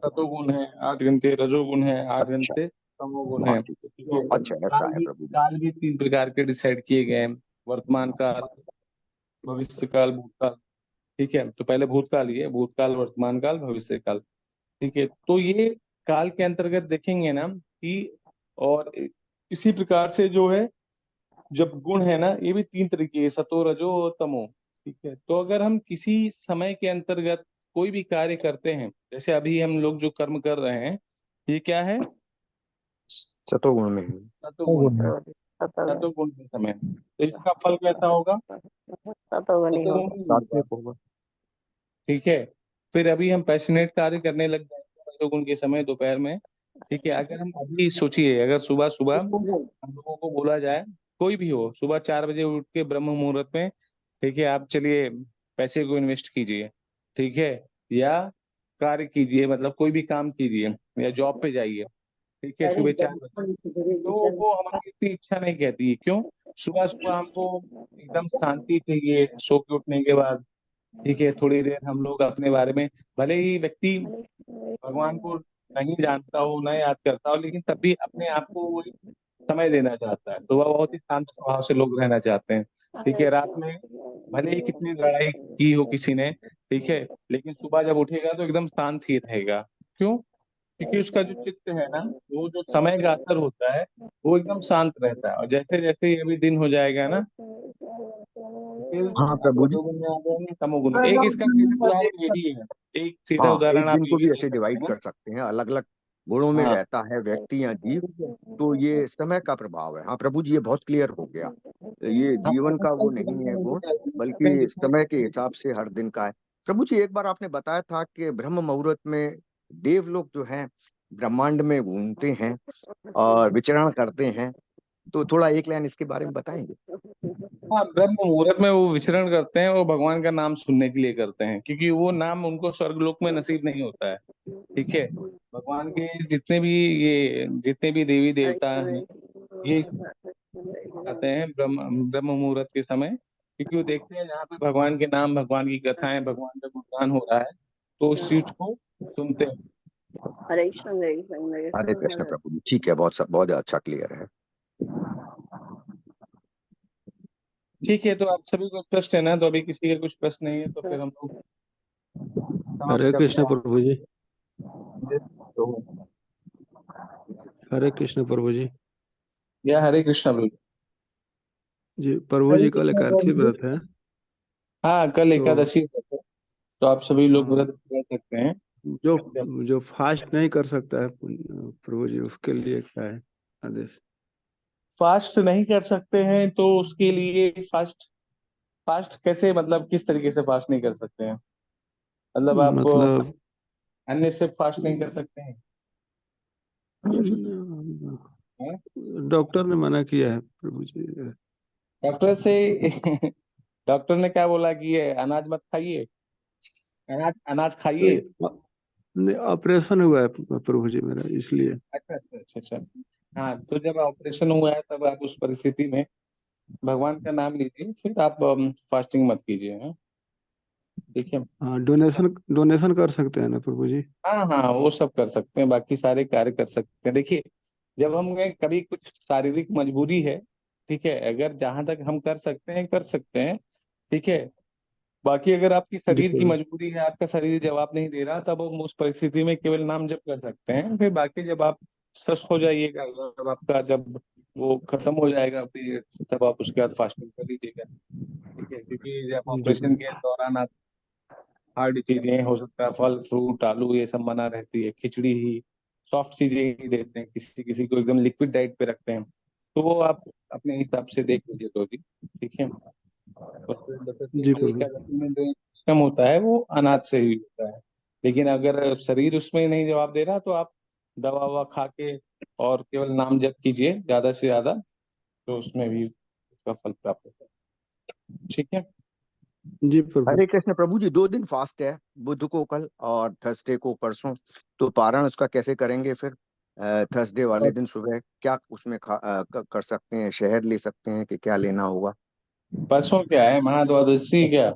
सतोगुण है, 8 घंटे रजोगुण है, 8 घंटे तमोगुण है, अच्छा, ऐसा है प्रभु जी। काल भी 3 प्रकार के डिसाइड किए गए हैं, वर्तमान काल, भविष्य काल, भूतकाल, ठीक है। तो पहले भूतकाल, ये भूतकाल, वर्तमान काल, भविष्य काल, ठीक है। तो ये काल के अंतर्गत देखेंगे ना कि, और इसी प्रकार से जो है जब गुण है ना, ये भी 3 तरीके हैं, सतो रजो और तमो, ठीक है। तो अगर हम किसी समय के अंतर्गत कोई भी कार्य करते हैं, जैसे अभी हम लोग जो कर्म कर रहे हैं, ये क्या है? सतोगुण में, सतोगुण के समय, तो इसका फल कैसा होगा? सात्विक होगा, ठीक है। फिर अभी हम पैशनेट कार्य करने लग जाएंगे रजोगुण के समय, दोपहर में, ठीक है। अगर हम अभी सोचिए, अगर सुबह सुबह हम लोगों को बोला जाए, कोई भी हो, सुबह 4 बजे उठ के ब्रह्म मुहूर्त में, ठीक है, आप चलिए पैसे को इन्वेस्ट कीजिए, ठीक है, या कार्य कीजिए, मतलब कोई भी काम कीजिए, या जॉब पे जाइए, ठीक है, सुबह 4 बजे, तो वो हमारी इतनी इच्छा नहीं कहती है। क्यों? सुबह सुबह हमको एकदम शांति चाहिए, सो के उठने के बाद, ठीक है, थोड़ी देर हम लोग अपने बारे में, भले ही व्यक्ति भगवान को नहीं जानता हो, न याद करता हो, लेकिन तब भी अपने आप को वो समय देना चाहता है। सुबह बहुत ही शांत स्वभाव से लोग रहना चाहते हैं, ठीक है। रात में भले ही कितनी लड़ाई की हो किसी ने, ठीक है, लेकिन सुबह जब उठेगा तो एकदम शांत ही रहेगा। क्यों? क्योंकि उसका जो चित्त है ना, वो जो समय का असर होता है, वो एकदम शांत रहता है। और जैसे जैसे ये भी दिन हो जाएगा ना, फिर हाँ प्रभु जी। रजोगुण में आ जाएंगे, तमोगुण। एक इसका सीधा उदाहरण ये भी है, एक सीधा हाँ, उदाहरण एक आप दिन ये को भी भी ले ऐसे सकते डिवाइड हैं। कर सकते हैं, अलग अलग गुणों में हाँ, रहता है व्यक्ति या जीव, तो ये समय का प्रभाव है। हाँ प्रभु जी, ये बहुत क्लियर हो गया, ये जीवन का वो नहीं है गुण, बल्कि समय के हिसाब से हर दिन का है। प्रभु जी, एक बार आपने बताया था कि ब्रह्म मुहूर्त में देवलोक जो है ब्रह्मांड में घूमते हैं और विचरण करते हैं, तो थोड़ा एक लाइन इसके बारे में बताएंगे? हाँ, ब्रह्म मुहूर्त में वो विचरण करते हैं, वो भगवान का नाम सुनने के लिए करते हैं, क्योंकि वो नाम उनको स्वर्गलोक में नसीब नहीं होता है, ठीक है। भगवान के जितने भी देवी देवता हैं, ये आते हैं ब्रह्म ब्रह्म मुहूर्त के समय, क्योंकि वो देखते हैं जहाँ पे भगवान के नाम, भगवान की कथाएं, भगवान का गुणगान हो रहा है, तो उस चीज को सुनते हैं। हरे कृष्ण हरे कृष्ण हरे हरे कृष्ण प्रभु जी। ठीक है, बहुत अच्छा क्लियर है। ठीक है, तो आप सभी को स्पष्ट है ना? तो अभी किसी का कुछ प्रश्न नहीं है तो फिर हम लोग हरे समाप्त कृष्ण करते प्रभु जी। हैं। तो हरे कृष्ण प्रभु जी। या हरे कृष्ण प्रभु जी प्रभु हरे जी, कल कृष्ण एकादशी प्रभु जी। व्रत है, हाँ, कल तो एकादशी है, तो आप सभी लोग हाँ, व्रत कर सकते हैं। जो फास्ट नहीं कर सकता है प्रभु जी, उसके लिए क्या है आदेश? फास्ट नहीं कर सकते हैं तो उसके लिए फास्ट कैसे, मतलब किस तरीके से फास्ट नहीं कर सकते हैं? मतलब आप मतलब अन्य से फास्ट नहीं कर सकते हैं? हाँ? डॉक्टर ने मना किया है प्रभु जी। डॉक्टर से डॉक्टर ने क्या बोला कि ये अनाज मत खाइए, अनाज खाइए? नहीं, ऑपरेशन हुआ है प्रभु जी मेरा, इसलिए। अच्छा अच्छा अच्छा अच्छा। हाँ, तो जब ऑपरेशन हुआ है तब आप उस परिस्थिति में भगवान का नाम लीजिए, फिर आप फास्टिंग मत कीजिए। हाँ, ठीक है। हाँ, डोनेशन कर सकते हैं ना प्रभु जी? हाँ हाँ, वो सब कर सकते हैं, बाकी सारे कार्य कर सकते हैं। देखिए, जब हम कभी कुछ शारीरिक मजबूरी है, ठीक है, अगर जहां तक हम कर सकते हैं कर सकते हैं, ठीक है। बाकी अगर आपकी जी शरीर की प्रभु। मजबूरी है, आपका शरीर जवाब नहीं दे रहा, तब हम उस परिस्थिति में केवल नाम जप कर सकते हैं। फिर बाकी जब आप स्वस्थ हो जाइएगा, जब वो खत्म हो जाएगा, फिर तब आप उसके बाद फास्टिंग कर लीजिएगा, ठीक है। क्योंकि जब जी ऑपरेशन प्रभु। के दौरान आप हार्ड चीजें, हो सकता है फल फ्रूट आलू ये सब मना रहती है, खिचड़ी ही सॉफ्ट चीजें ही देते हैं, किसी किसी को एकदम लिक्विड डाइट पे रखते हैं, तो वो आप अपने हिसाब से देख लीजिए तो जी, ठीक है। तो फिर बतौती जी जो प्रभु। एकादशी में जो सिस्टम होता है वो अनाज से ही होता है। लेकिन अगर शरीर उसमें नहीं जवाब दे रहा तो आप दवा ववा खा के और केवल नाम जप कीजिए ज्यादा से ज्यादा, तो उसमें भी उसका फल प्राप्त होता है, ठीक है। जी प्रभु। हरे कृष्ण प्रभु जी। 2 दिन फास्ट है, बुध को कल और थर्सडे को परसों। तो पारण उसका कैसे करेंगे फिर? थर्सडे वाले दिन सुबह क्या उसमें कर सकते हैं? शहद ले सकते हैं कि क्या लेना होगा? परसों क्या है, महाद्वादशी क्या?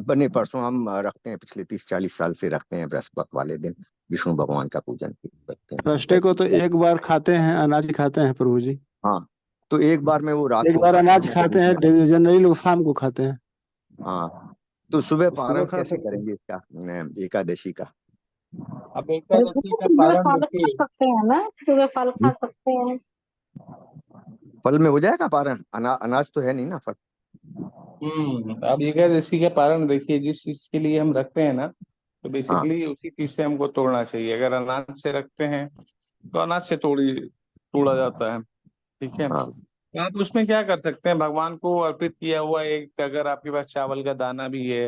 नहीं, परसों हम रखते हैं, पिछले 30-40 साल से रखते हैं, बृहस्पति वाले दिन विष्णु भगवान का पूजन करते हैं। थर्सडे को तो एक बार खाते हैं, अनाज ही खाते हैं प्रभु जी। हाँ, तो एक बार में वो रात एक को बार खाते हैं, अनाज खाते हैं, जनरली लोग शाम को खाते हैं। हाँ, तो सुबह तो सुबह पारण खा कैसे सकते हैं। करेंगे इसका, एकादशी का? अब एकादशी का पारण देखिए, सकते हैं ना, सुबह फल खा सकते हैं। फल में हो जाएगा पारण? अनाज तो है नहीं ना फल। अब एकादशी का पारण देखिए, जिस चीज के लिए हम रखते हैं ना, तो हाँ बेसिकली उसी चीज से हमको तोड़ना चाहिए। अगर अनाज से रखते हैं तो अनाज से तोड़ा जाता है, ठीक है। हाँ तो आप उसमें क्या कर सकते हैं, भगवान को अर्पित किया हुआ एक, अगर आपके पास चावल का दाना भी है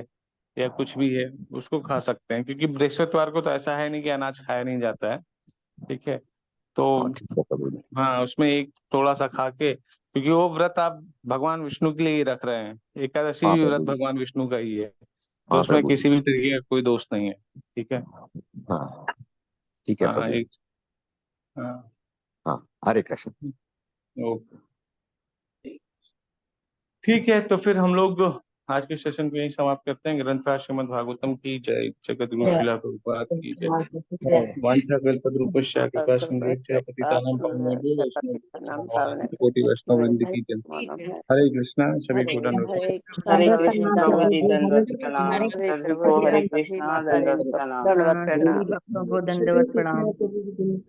या कुछ भी है, उसको खा सकते हैं, क्योंकि बृहस्पतिवार को तो ऐसा है नहीं कि अनाज खाया नहीं जाता है, ठीक है। तो हाँ, ठीक है प्रभु जी। हाँ, उसमें एक थोड़ा सा खा के, क्योंकि वो व्रत आप भगवान विष्णु के लिए ही रख रहे हैं, एकादशी हाँ भी व्रत प्रभु जी। भगवान विष्णु का ही है, तो हाँ उसमें प्रभु जी। किसी भी तरीके का कोई दोष नहीं है, ठीक है। हाँ, ठीक है हाँ प्रभु जी। एक हाँ हाँ, हरे कृष्ण। ओके, ठीक है। तो फिर हम लोग आज के सेशन को यही समाप्त करते हैं। ग्रंथराज श्रीमद् भागवतम की जय, जगत गुरु श्रीला प्रभुपाद की जय। वाञ्छाकल्पतरुभ्यश्च कृपा सिन्धुभ्यश्च पतितानां पावनेभ्यो वैष्णवेभ्यो कोटि वैष्णव वृंद की जय। हरे कृष्णा, सभी को दंडवत। हरे कृष्ण प्रभु जी, दंडवत प्रणाम सभी को। हरे कृष्णा, दंडवत प्रणाम। प्रभु दंडवत प्रणाम।